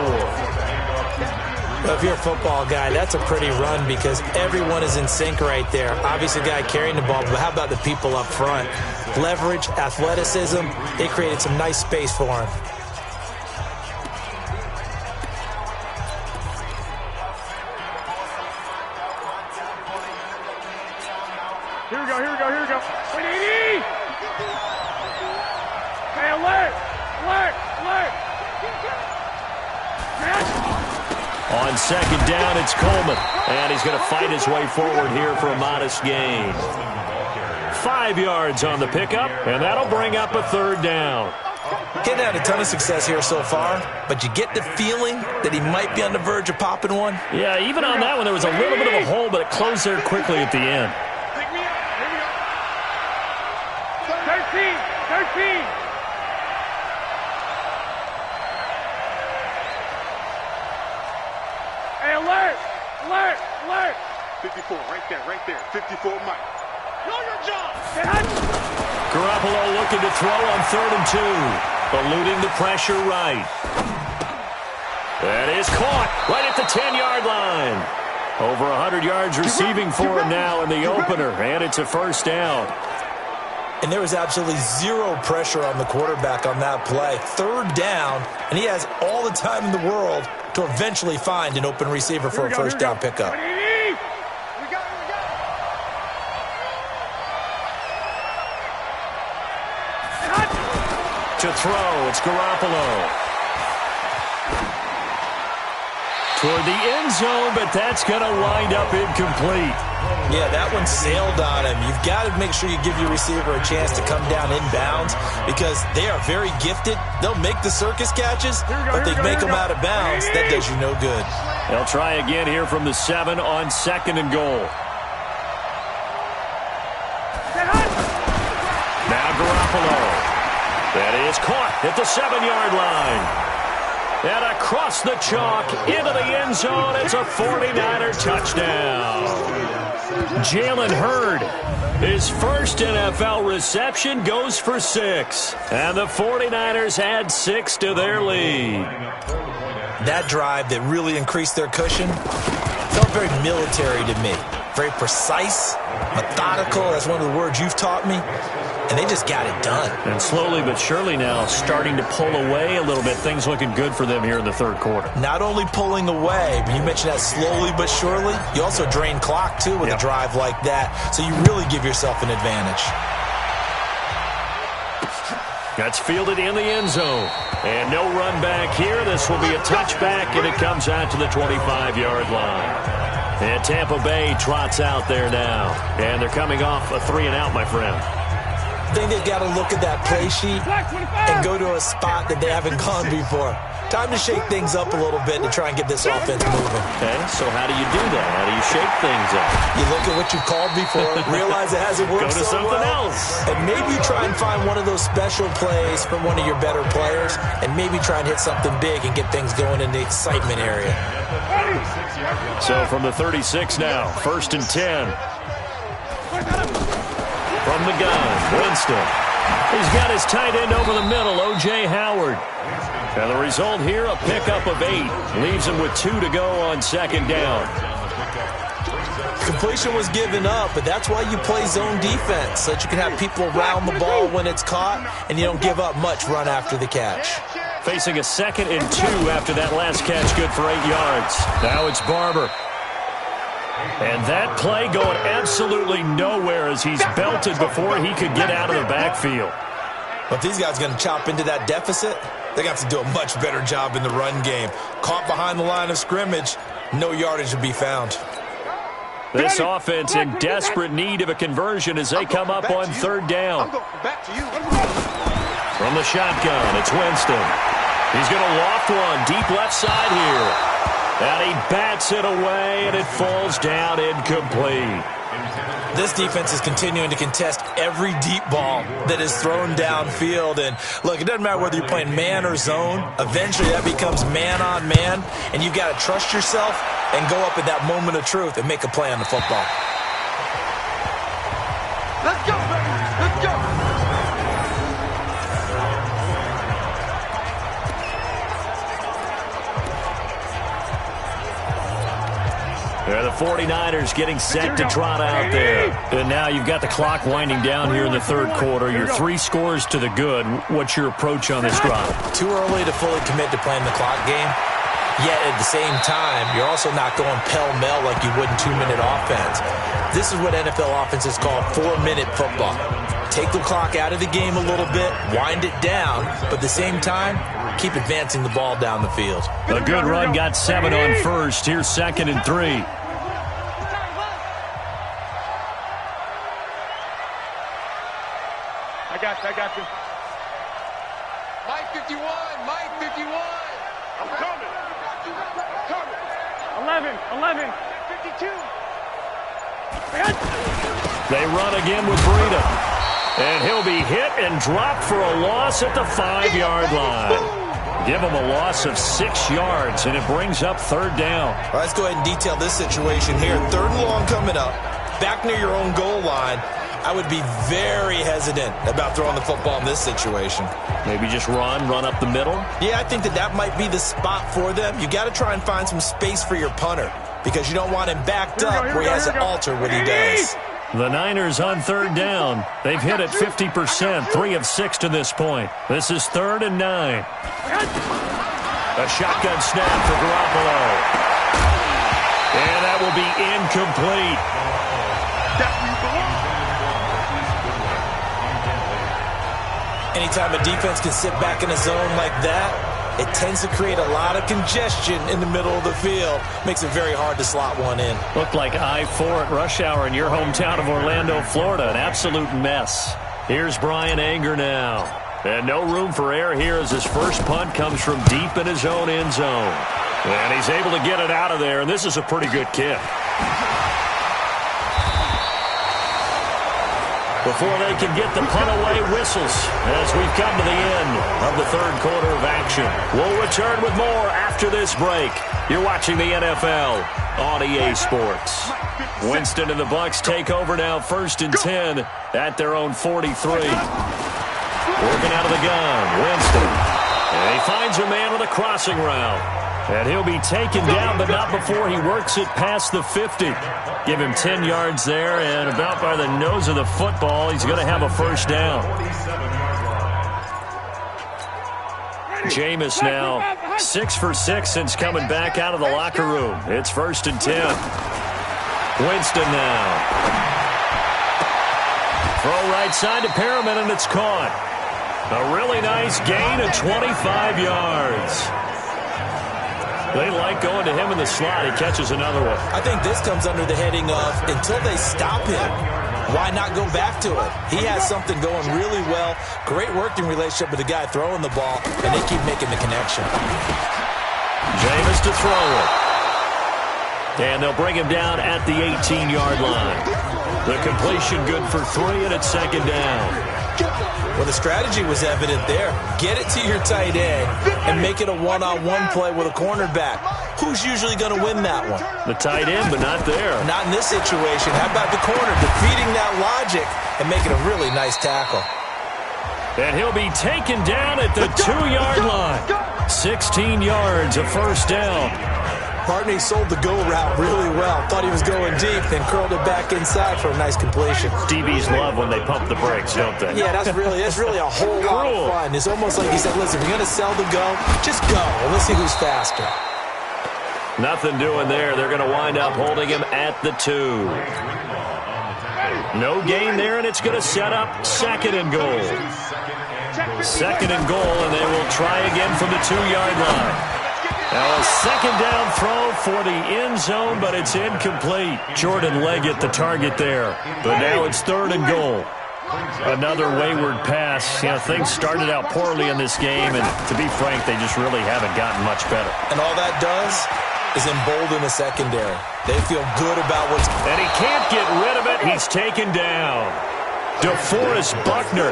Well, if you're a football guy, that's a pretty run because everyone is in sync right there. Obviously, the guy carrying the ball, but how about the people up front? Leverage, athleticism, they created some nice space for him. Here we go. 180! Hey, alert! On 2nd down, it's Coleman. And he's going to fight his way forward here for a modest gain. 5 yards on the pickup, and that'll bring up a 3rd down. He's had a ton of success here so far, but you get the feeling that he might be on the verge of popping one. Yeah, even on that one, there was a little bit of a hole, but it closed there quickly at the end. 13! Hey, alert! 54, right there. 54, Mike. Know your job! Garoppolo looking to throw on 3rd and 2. Eluding the pressure right. That is caught right at the 10-yard line. Over 100 yards receiving for him now in the opener, and it's a 1st down. And there was absolutely zero pressure on the quarterback on that play. 3rd down, and he has all the time in the world to eventually find an open receiver for a 1st down pickup. To throw, it's Garoppolo. toward the end zone, but that's going to wind up incomplete. Yeah, that one sailed on him. You've got to make sure you give your receiver a chance to come down inbounds because they are very gifted. They'll make the circus catches, but they make them out of bounds. That does you no good. They'll try again here from the 7 on 2nd and goal. Now Garoppolo. That is caught at the 7-yard line. And across the chalk into the end zone. It's a 49er touchdown. Jalen Hurd, his first NFL reception, goes for 6. And the 49ers add 6 to their lead. That drive that really increased their cushion felt very military to me. Very precise, methodical. That's one of the words you've taught me. And they just got it done. And slowly but surely now starting to pull away a little bit. Things looking good for them here in the third quarter. Not only pulling away, but you mentioned that slowly but surely. You also drain clock, too, with a drive like that. So you really give yourself an advantage. That's fielded in the end zone. And no run back here. This will be a touchback, and it comes out to the 25-yard line. And Tampa Bay trots out there now. And they're coming off a 3-and-out, my friend. I think they've got to look at that play sheet and go to a spot that they haven't gone before. Time to shake things up a little bit to try and get this offense moving. Okay, so how do you do that? How do you shake things up? You look at what you've called before, realize it hasn't worked Go to so something well, else. and maybe try and find one of those special plays from one of your better players, and maybe try and hit something big and get things going in the excitement area. So from the 36 now, 1st and 10. From the gun, Winston. He's got his tight end over the middle, O.J. Howard. And the result here, a pickup of 8. Leaves him with 2 to go on 2nd down. Completion was given up, but that's why you play zone defense, so that you can have people around the ball when it's caught, and you don't give up much run after the catch. Facing a 2nd and 2 after that last catch, good for 8 yards. Now it's Barber. And that play going absolutely nowhere as he's belted before he could get out of the backfield. But if these guys are going to chop into that deficit, they're going to have to do a much better job in the run game. Caught behind the line of scrimmage, no yardage to be found. This offense in desperate need of a conversion as they come up on 3rd down. From the shotgun, it's Winston. He's going to loft one deep left side here. And he bats it away, and it falls down incomplete. This defense is continuing to contest every deep ball that is thrown downfield. And, look, it doesn't matter whether you're playing man or zone. Eventually, that becomes man-on-man, and you've got to trust yourself and go up at that moment of truth and make a play on the football. Let's go, baby. Let's go. The 49ers getting set to trot out there. And now you've got the clock winding down here in the third quarter. You're 3 scores to the good. What's your approach on this drive? Too early to fully commit to playing the clock game. Yet at the same time, you're also not going pell-mell like you would in 2-minute offense. This is what NFL offenses call 4-minute football. Take the clock out of the game a little bit, wind it down, but at the same time, keep advancing the ball down the field. A good run got 7 on first. Here's 2nd and 3. I got you. Mike 51, Mike 51. I'm coming. 11, 52. They run again with Breida. And he'll be hit and dropped for a loss at the 5-yard line. Give him a loss of 6 yards, and it brings up 3rd down. All right, let's go ahead and detail this situation here. 3rd and long coming up, back near your own goal line. I would be very hesitant about throwing the football in this situation. Maybe just run up the middle? Yeah, I think that might be the spot for them. You got to try and find some space for your punter because you don't want him backed up where he has to alter what he does. The Niners on 3rd down. They've hit it 50%, 3 of 6 to this point. This is 3rd and 9. A shotgun snap for Garoppolo. And that will be incomplete. Anytime a defense can sit back in a zone like that, it tends to create a lot of congestion in the middle of the field. Makes it very hard to slot one in. Looked like I-4 at rush hour in your hometown of Orlando, Florida. An absolute mess. Here's Brian Anger now. And no room for error here as his first punt comes from deep in his own end zone. And he's able to get it out of there, and this is a pretty good kick. Before they can get the punt away, whistles as we've come to the end of the third quarter of action. We'll return with more after this break. You're watching the NFL on EA Sports. Winston and the Bucs take over now, 1st and 10 at their own 43. Working out of the gun, Winston. And he finds a man with a crossing route. And he'll be taken down, but not before he works it past the 50. Give him 10 yards there, and about by the nose of the football, he's going to have a first down. Jameis now 6 for 6 since coming back out of the locker room. It's 1st and 10. Winston now. Throw right side to Perriman, and it's caught. A really nice gain of 25 yards. They like going to him in the slot. He catches another one. I think this comes under the heading of until they stop him, why not go back to it? He has something going really well. Great working relationship with the guy throwing the ball, and they keep making the connection. Jameis to throw it. And they'll bring him down at the 18-yard line. The completion good for 3, and it's 2nd down. Well, the strategy was evident there. Get it to your tight end and make it a one-on-one play with a cornerback. Who's usually going to win that one? The tight end, but not there. Not in this situation. How about the corner defeating that logic and making a really nice tackle? And he'll be taken down at the 2-yard line. 16 yards, a first down. Partney sold the go route really well. Thought he was going deep, then curled it back inside for a nice completion. DBs love when they pump the brakes, don't they? Yeah, that's really a whole lot of fun. It's almost like he said, listen, if you're going to sell the go, just go, and let's see who's faster. Nothing doing there. They're going to wind up holding him at the 2. No gain there, and it's going to set up 2nd and goal. 2nd and goal, and they will try again from the 2-yard line. Now a 2nd down throw for the end zone, but it's incomplete. Jordan Leggett the target there. But now it's 3rd and goal. Another wayward pass. You know, things started out poorly in this game, and to be frank, they just really haven't gotten much better. And all that does is embolden the secondary. They feel good about what's... And he can't get rid of it. He's taken down. DeForest Buckner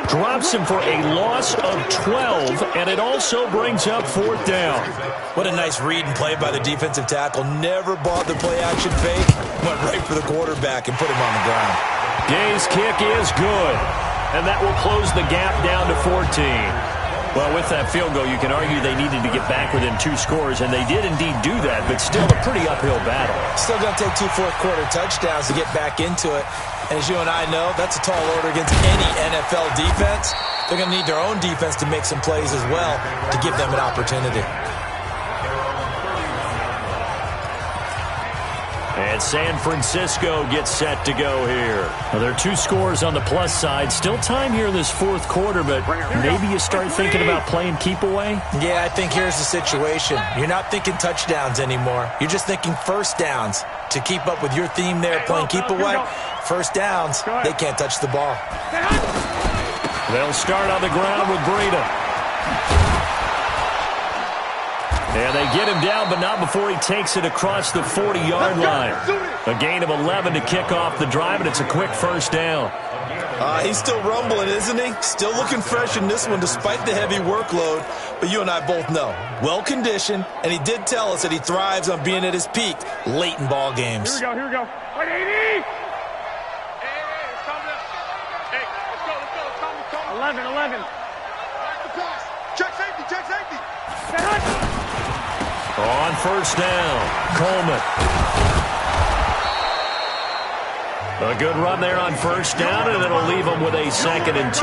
drops him for a loss of 12, and it also brings up 4th down. What a nice read and play by the defensive tackle. Never bought the play-action fake. Went right for the quarterback and put him on the ground. Gay's kick is good, and that will close the gap down to 14. Well, with that field goal, you can argue they needed to get back within 2 scores, and they did indeed do that, but still a pretty uphill battle. Still going to take 2 fourth-quarter touchdowns to get back into it. And as you and I know, that's a tall order against any NFL defense. They're going to need their own defense to make some plays as well to give them an opportunity. And San Francisco gets set to go here. Well, there are 2 scores on the plus side. Still time here in this 4th quarter, but maybe you start thinking about playing keep away? Yeah, I think here's the situation. You're not thinking touchdowns anymore. You're just thinking first downs. To keep up with your theme there, playing keep away, first downs, they can't touch the ball. They'll start on the ground with Breida. And they get him down, but not before he takes it across the 40-yard line. A gain of 11 to kick off the drive, and it's a quick first down. He's still rumbling, isn't he? Still looking fresh in this one despite the heavy workload. But you and I both know, well-conditioned, and he did tell us that he thrives on being at his peak late in ball games. Here we go. Wait, 80! Hey, let's calm down. Hey, let's go. 11. Check safety. On first down, Coleman. A good run there on first down, and it'll leave them with a 2nd and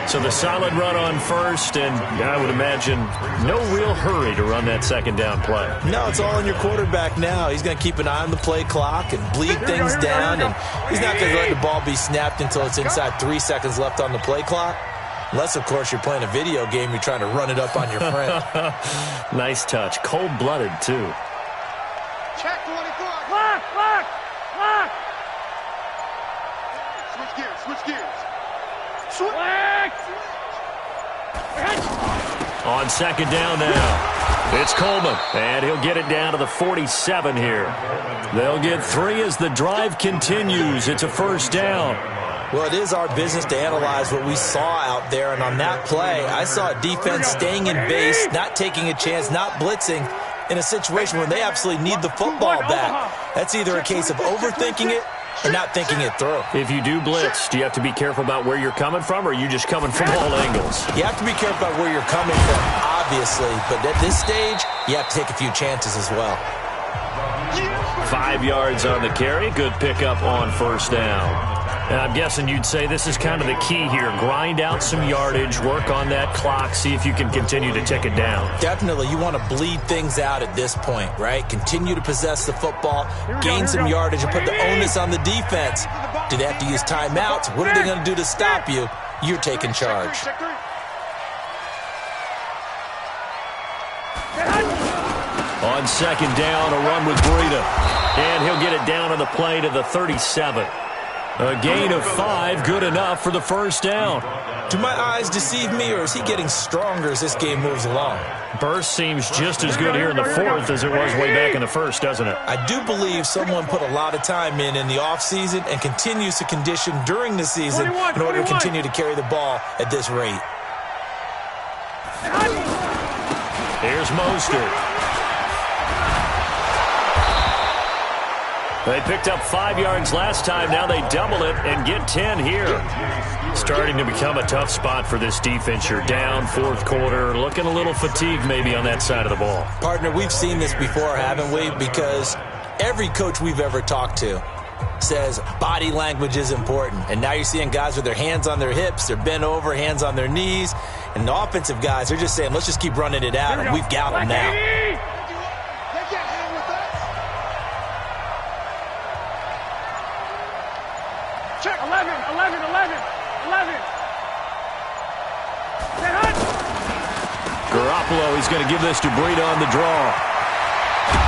2. So the solid run on first, and I would imagine no real hurry to run that 2nd down play. No, it's all on your quarterback now. He's going to keep an eye on the play clock and bleed things down, and he's not going to let the ball be snapped until it's inside 3 seconds left on the play clock. Unless, of course, you're playing a video game, you're trying to run it up on your friend. Nice touch. Cold-blooded, too. Check 24. Lock! Switch gears. On second down now, it's Coleman, and he'll get it down to the 47 here. They'll get 3 as the drive continues. It's a first down. Well, it is our business to analyze what we saw out there, and on that play, I saw a defense staying in base, not taking a chance, not blitzing, in a situation where they absolutely need the football back. That's either a case of overthinking it or not thinking it through. If you do blitz, do you have to be careful about where you're coming from, or are you just coming from all angles? You have to be careful about where you're coming from, obviously, but at this stage, you have to take a few chances as well. 5 yards on the carry. Good pickup on first down. And I'm guessing you'd say this is kind of the key here. Grind out some yardage, work on that clock, see if you can continue to tick it down. Definitely. You want to bleed things out at this point, right? Continue to possess the football, gain some yardage, and put the onus on the defense. Do they have to use timeouts? What are they going to do to stop you? You're taking charge. On second down, a run with Breida. And he'll get it down on the play to the 37. A gain of 5, good enough for the first down. Do my eyes deceive me, or is he getting stronger as this game moves along? Burst seems just as good here in the fourth as it was way back in the first, doesn't it? I do believe someone put a lot of time in the offseason and continues to condition during the season in order to continue to carry the ball at this rate. Here's Mostert. They picked up 5 yards last time. Now they double it and get 10 here. Starting to become a tough spot for this defense. You're down fourth quarter, looking a little fatigued maybe on that side of the ball. Partner, we've seen this before, haven't we? Because every coach we've ever talked to says body language is important. And now you're seeing guys with their hands on their hips, they're bent over, hands on their knees. And the offensive guys are just saying, let's just keep running it out, and we've got them now. Check 11. Garoppolo, he's going to give this to Breida on the draw.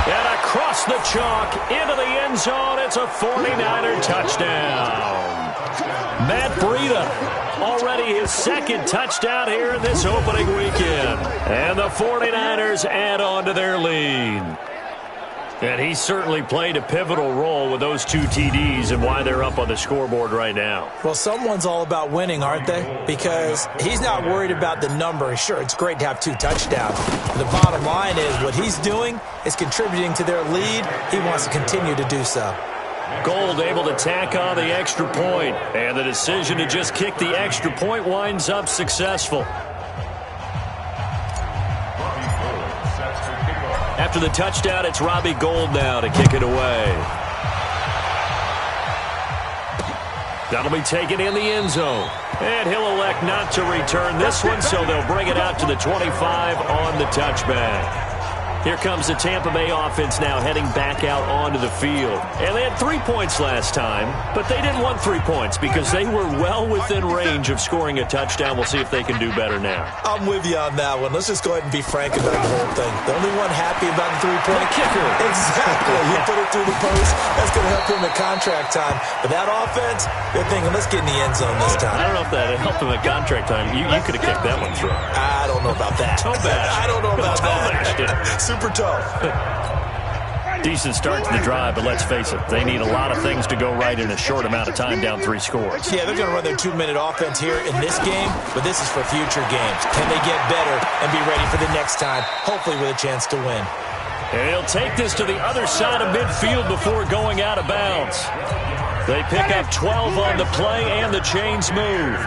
And across the chalk, into the end zone, it's a 49er touchdown. Matt Breida, already his second touchdown here in this opening weekend. And the 49ers add on to their lead. And he certainly played a pivotal role with those 2 TDs and why they're up on the scoreboard right now. Well, someone's all about winning, aren't they? Because he's not worried about the number. Sure, it's great to have 2 touchdowns. The bottom line is what he's doing is contributing to their lead. He wants to continue to do so. Gold able to tack on the extra point. And the decision to just kick the extra point winds up successful. After the touchdown, it's Robbie Gould now to kick it away. That'll be taken in the end zone. And he'll elect not to return this one, so they'll bring it out to the 25 on the touchback. Here comes the Tampa Bay offense now heading back out onto the field. And they had 3 points last time, but they didn't want 3 points because they were well within range of scoring a touchdown. We'll see if they can do better now. I'm with you on that one. Let's just go ahead and be frank about the whole thing. The only one happy about the 3-point kicker. Exactly. He put it through the post. That's going to help him at contract time. But that offense, they're thinking, let's get in the end zone this time. I don't know if that helped him at contract time. You could have kicked that one through. I don't know about that. Toe bash. I don't know about that. Super tough. Decent start to the drive, but let's face it, they need a lot of things to go right in a short amount of time, down 3 scores. Yeah, they're going to run their 2-minute offense here in this game, but this is for future games. Can they get better and be ready for the next time, hopefully with a chance to win? And he'll take this to the other side of midfield before going out of bounds. They pick up 12 on the play, and the chains move.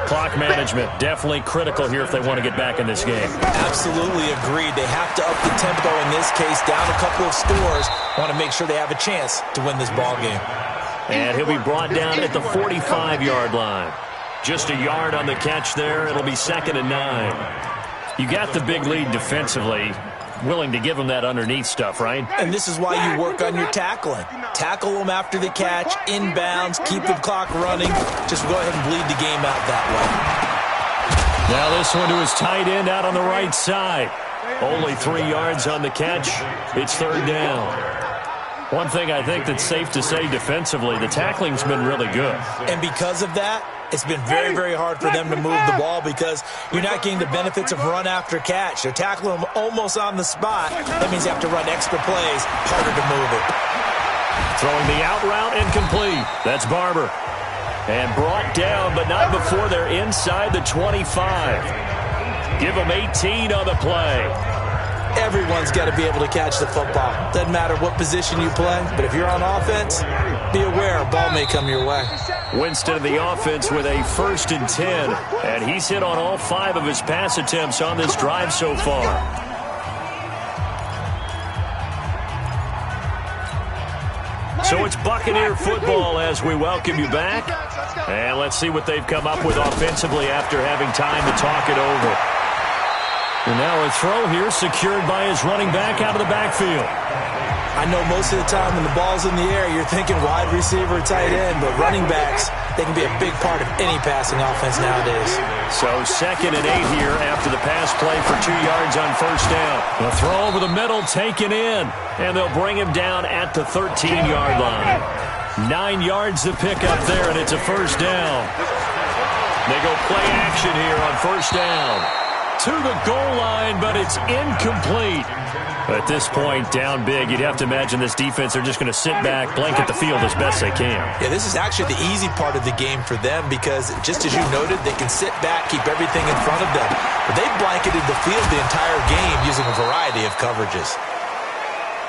Clock management, definitely critical here if they want to get back in this game. Absolutely agreed. They have to up the tempo in this case, down a couple of scores. Want to make sure they have a chance to win this ball game. And he'll be brought down at the 45-yard line. Just a yard on the catch there. It'll be 2nd and 9. You got the big lead defensively. Willing to give them that underneath stuff, right? And this is why you work on your tackling. Tackle them after the catch, inbounds, keep the clock running. Just go ahead and bleed the game out that way. Now this one to his tight end out on the right side. Only 3 yards on the catch. It's third down. One thing I think that's safe to say defensively, the tackling's been really good. And because of that, it's been very, very hard for them to move the ball because you're not getting the benefits of run after catch. They're tackling them almost on the spot. That means you have to run extra plays, harder to move it. Throwing the out route incomplete. That's Barber. And brought down, but not before they're inside the 25. Give them 18 on the play. Everyone's got to be able to catch the football. Doesn't matter what position you play, but if you're on offense, be aware a ball may come your way. Winston of the offense with a 1st and 10, and he's hit on all 5 of his pass attempts on this drive so far. So it's Buccaneer football as we welcome you back. And let's see what they've come up with offensively after having time to talk it over. And now a throw here secured by his running back out of the backfield. I know most of the time when the ball's in the air, you're thinking wide receiver, tight end, but running backs, they can be a big part of any passing offense nowadays. So 2nd and 8 here after the pass play for 2 yards on first down. The throw over the middle taken in, and they'll bring him down at the 13-yard line. 9 yards to pick up there, and it's a first down. They go play action here on first down. To the goal line, but it's incomplete. At this point, down big, you'd have to imagine this defense, they're just going to sit back, blanket the field as best they can. Yeah, this is actually the easy part of the game for them because, just as you noted, they can sit back, keep everything in front of them. But they've blanketed the field the entire game using a variety of coverages.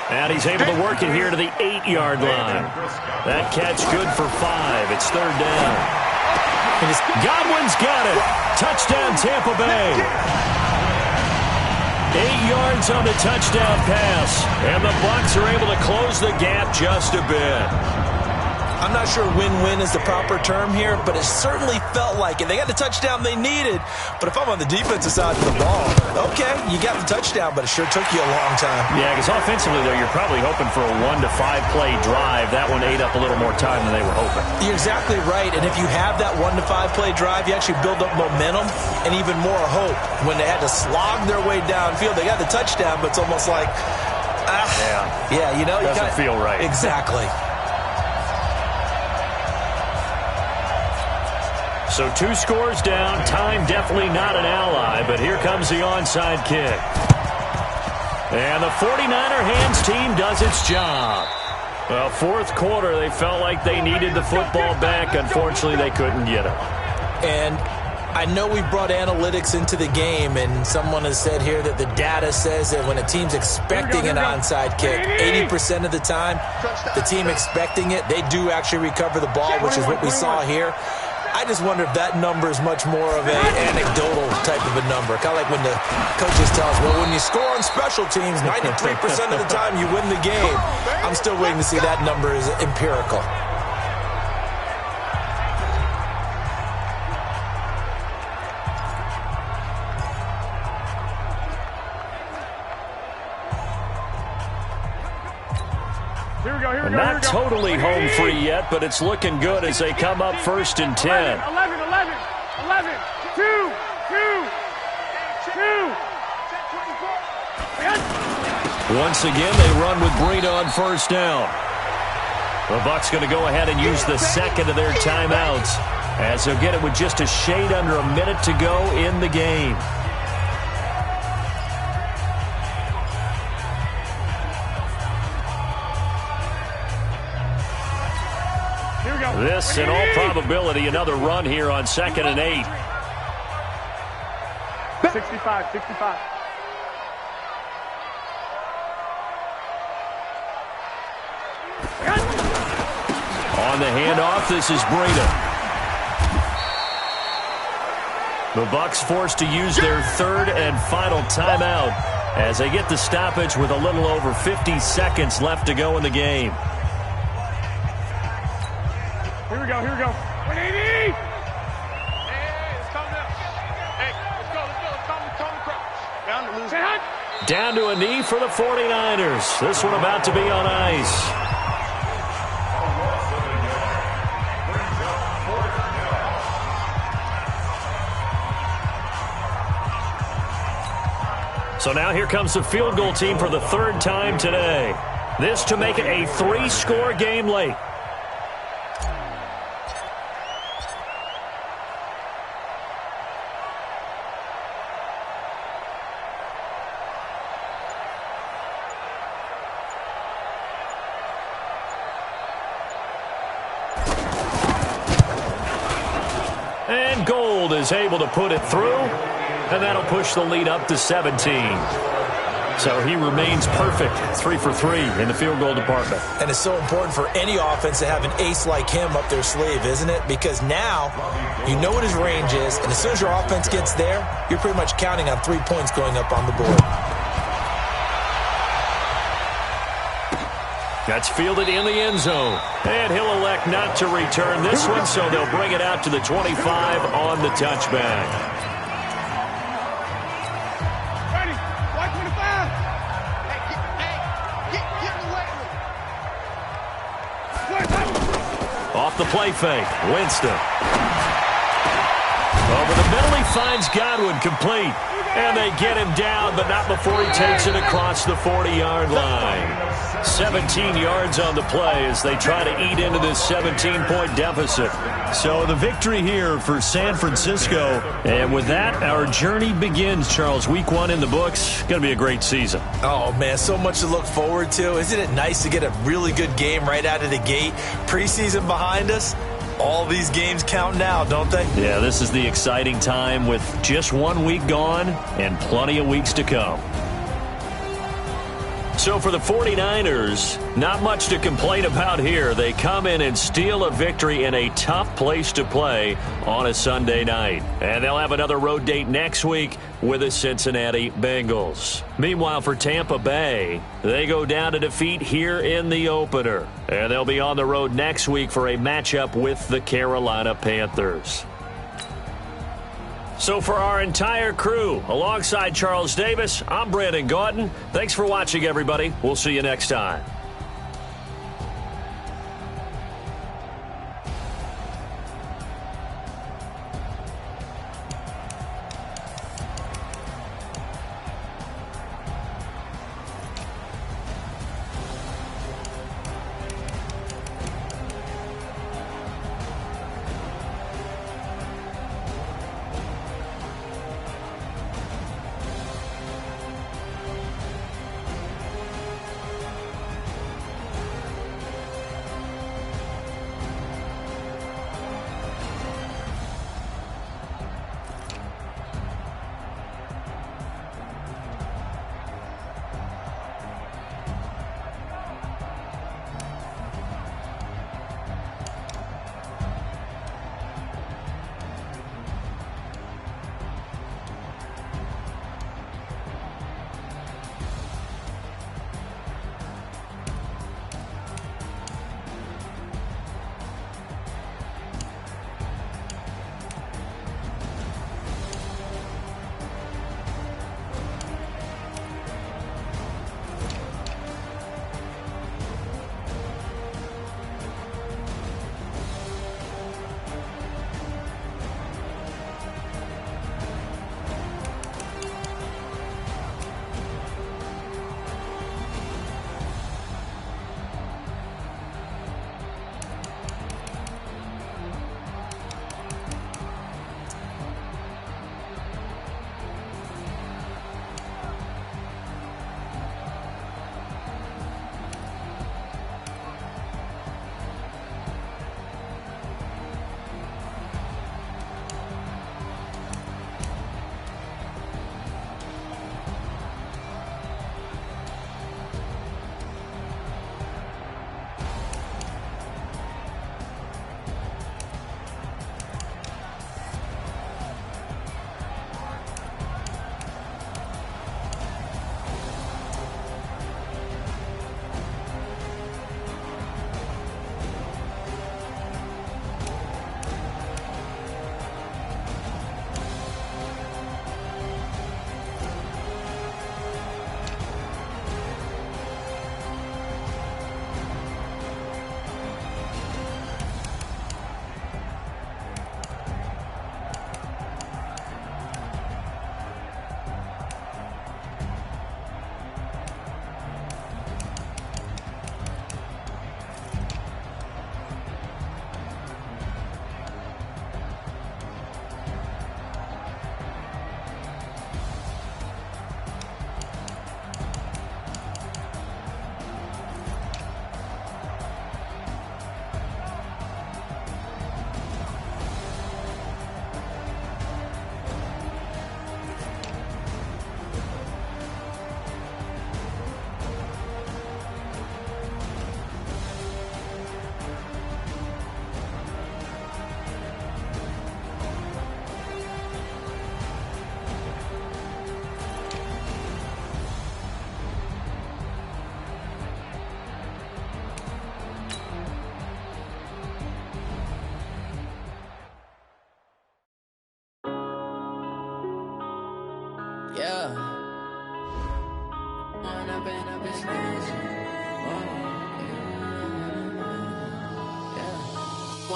And he's able to work it here to the 8-yard line. That catch good for 5. It's third down. Godwin's got it. Touchdown, Tampa Bay. 8 yards on the touchdown pass. And the Bucs are able to close the gap just a bit. I'm not sure win-win is the proper term here, but it certainly felt like it. They got the touchdown they needed, but if I'm on the defensive side of the ball, okay, you got the touchdown, but it sure took you a long time. Yeah, because offensively, though, you're probably hoping for a 1 to 5 play drive. That one ate up a little more time than they were hoping. You're exactly right, and if you have that 1 to 5 play drive, you actually build up momentum and even more hope. When they had to slog their way downfield, they got the touchdown, but it's almost like, yeah, you know, doesn't feel right. Exactly. So 2 scores down. Time definitely not an ally, but here comes the onside kick. And the 49er hands team does its job. Well, fourth quarter, they felt like they needed the football back. Unfortunately, they couldn't get it. And I know we brought analytics into the game, and someone has said here that the data says that when a team's expecting an onside kick, 80% of the time, the team expecting it, they do actually recover the ball, which is what we saw here. I just wonder if that number is much more of an anecdotal type of a number. Kind of like when the coaches tell us, well, when you score on special teams, 93% of the time you win the game. I'm still waiting to see that number is empirical. Not totally home free yet, but it's looking good as they come up 1st and 10. 11, 2, 2. Once again, they run with Breida on first down. The Bucs going to go ahead and use the second of their timeouts as they'll get it with just a shade under a minute to go in the game. This, in all probability, another run here on 2nd and 8. 65. On the handoff, this is Breida. The Bucs forced to use their 3rd and final timeout as they get the stoppage with a little over 50 seconds left to go in the game. Here we go. 180! Hey, it's coming up. Hey, let's go. It's coming. Down to a knee for the 49ers. This one about to be on ice. So now here comes the field goal team for the third time today. This to make it a 3-score game late. And Gold is able to put it through, and that'll push the lead up to 17. So he remains perfect, 3 for 3 in the field goal department. And it's so important for any offense to have an ace like him up their sleeve, isn't it? Because now you know what his range is, and as soon as your offense gets there, you're pretty much counting on 3 points going up on the board. That's fielded in the end zone. And he'll elect not to return this one, so they'll bring it out to the 25 on the touchback. Ready. White 25. Get in the way. Off the play fake, Winston. Over the middle, he finds Godwin complete. And they get him down, but not before he takes it across the 40-yard line. 17 yards on the play as they try to eat into this 17-point deficit. So the victory here for San Francisco. And with that, our journey begins, Charles. Week 1 in the books. Going to be a great season. Oh, man, so much to look forward to. Isn't it nice to get a really good game right out of the gate? Preseason behind us. All these games count now, don't they? Yeah, this is the exciting time with just 1 week gone and plenty of weeks to come. So for the 49ers, not much to complain about here. They come in and steal a victory in a tough place to play on a Sunday night. And they'll have another road date next week with the Cincinnati Bengals. Meanwhile, for Tampa Bay, they go down to defeat here in the opener. And they'll be on the road next week for a matchup with the Carolina Panthers. So for our entire crew, alongside Charles Davis, I'm Brandon Gaudin. Thanks for watching, everybody. We'll see you next time.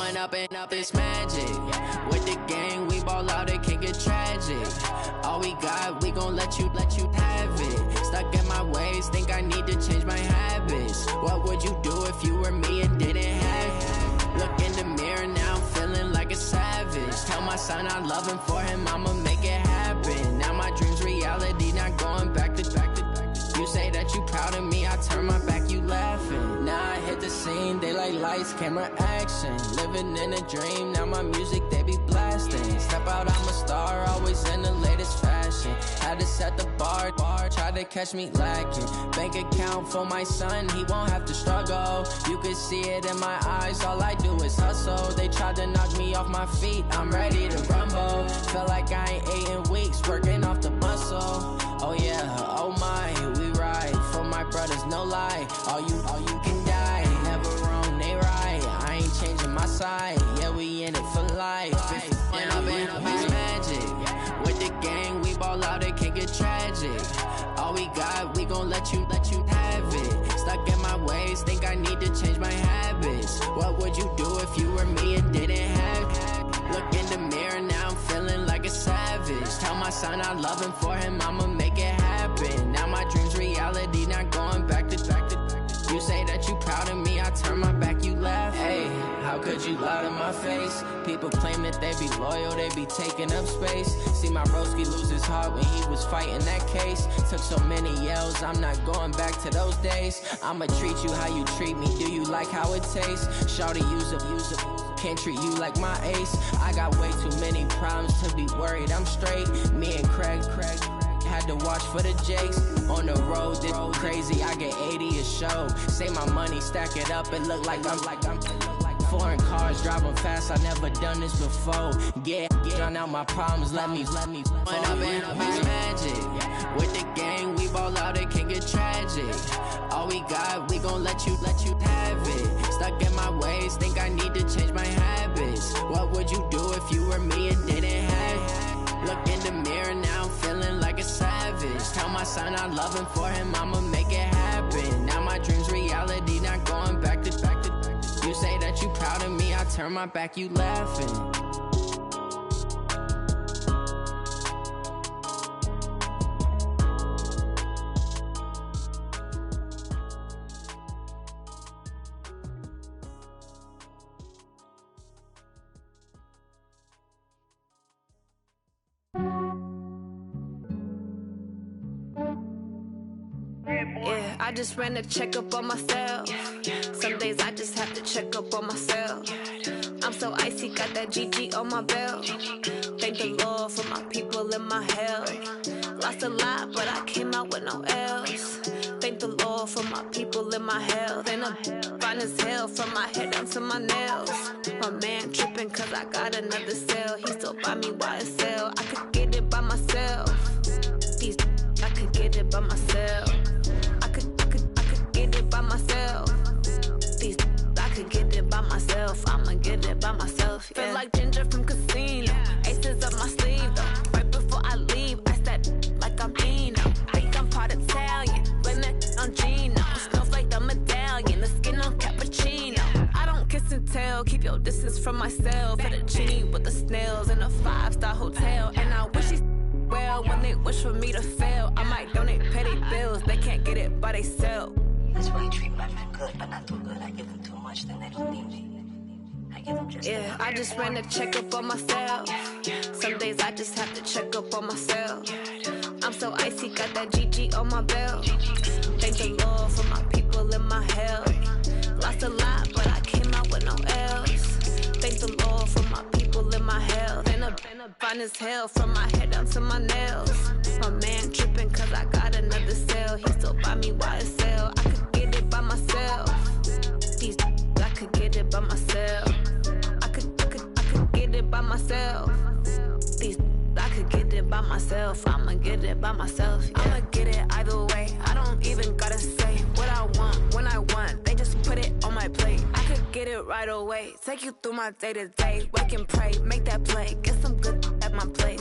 Blowing up and up, it's magic. With the gang, we ball out, it can get tragic. All we got, we gon' let you have it. Stuck in my ways, think I need to change my habits. What would you do if you were me and didn't have it? Look in the mirror now, I'm feeling like a savage. Tell my son I love him, for him I'ma make it happen. Now my dream's reality, not going back to. You say that you proud of me, I turn my back, you laughing. Now I hit the scene, they like lights, camera, action. Living in a dream, now my music, they be blasting. Step out, I'm a star, always in the latest fashion. Had to set the bar, try to catch me lacking. Bank account for my son, he won't have to struggle. You can see it in my eyes, all I do is hustle. They tried to knock me off my feet, I'm ready to rumble. Feel like I ain't ate in weeks, working off the muscle. Oh yeah, oh my, we ride for my brothers, no lie. All you can die, never wrong, they right. I ain't changing my side, yeah, we in it for life. When up and up is magic. With the gang, we ball out, it can get tragic. All we got, we gon' let you have it. Stuck in my ways, think I need to change my habits. What would you do if you were me and didn't have it? Look in the mirror, now I'm feeling like a savage. Tell my son I love him, for him I'ma make it happen. Now my dream's reality, not going back to. You say that you proud of me, I turn my back, you laugh. Hey, how could you lie to my face? People claim that they be loyal, they be taking up space. See my broski lose his heart when he was fighting that case. Took so many yells, I'm not going back to those days. I'ma treat you how you treat me, do you like how it tastes? Shawty, use up. Can't treat you like my ace. I got way too many problems to be worried, I'm straight. Me and Craig had to watch for the Jakes. On the road, this crazy, I get 80 a show. Say my money, stack it up, it look like I'm foreign cars, driving fast, I never done this before. Yeah, drown out my problems, let me When up and up is magic. With the gang, we ball out, it can get tragic. All we got, we gon' let you have it. Stuck in my ways, think I need to change my habits. What would you do if you were me and didn't have it? Look in the mirror, now I'm feeling like a savage. Tell my son I love him, for him I'ma make it happen. Now my dream's reality, not going back to. You say that you proud of me, I turn my back, you laughing. Yeah, I just ran a checkup on myself. Some days I just have to check up on myself. I'm so icy, got that GG on my belt. Thank the Lord for my people and my health. Lost a lot, but I came out with no L's. Thank the Lord for my people and my health. And I'm fine as hell from my head down to my nails. My man tripping cause I got another cell. He still buy me YSL. I could get it by myself. These I could get it by myself. I could get it by myself. These I could get it by myself. I'ma get it by myself. Yeah. Feel like Ginger from Casino. Aces up my sleeve though. Right before I leave, I step like I'm Dino. Think I'm part Italian. Blame that on Gino. Snowflake the medallion. The skin on cappuccino. I don't kiss and tell. Keep your distance from myself. Fettuccine with the snails in a 5-star hotel. And I wish he's well when they wish for me to fail. I might donate petty bills. They can't get it by themselves. That's why I treat my men good, but not too good. I give them too much, then they don't need me. I give them just enough. I just ran a checkup on myself. Some days I just have to check up on myself. I'm so icy, got that GG on my belt. Thank the Lord for my people and my health. Lost a lot, but I came out with no L's. Thank the Lord for my people and my health. And I'm fine as hell from my head down to my nails. My man tripping cause I got another cell. He still buy me YSL. I could get it by myself. These I could get it by myself. I could get it by myself. These I could get it by myself. I'ma get it by myself. Yeah. I'ma get it either way. I don't even gotta say what I want when I want. They just put it on my plate. I could get it right away. Take you through my day to day. Wake and pray, make that play. Get some good at my place.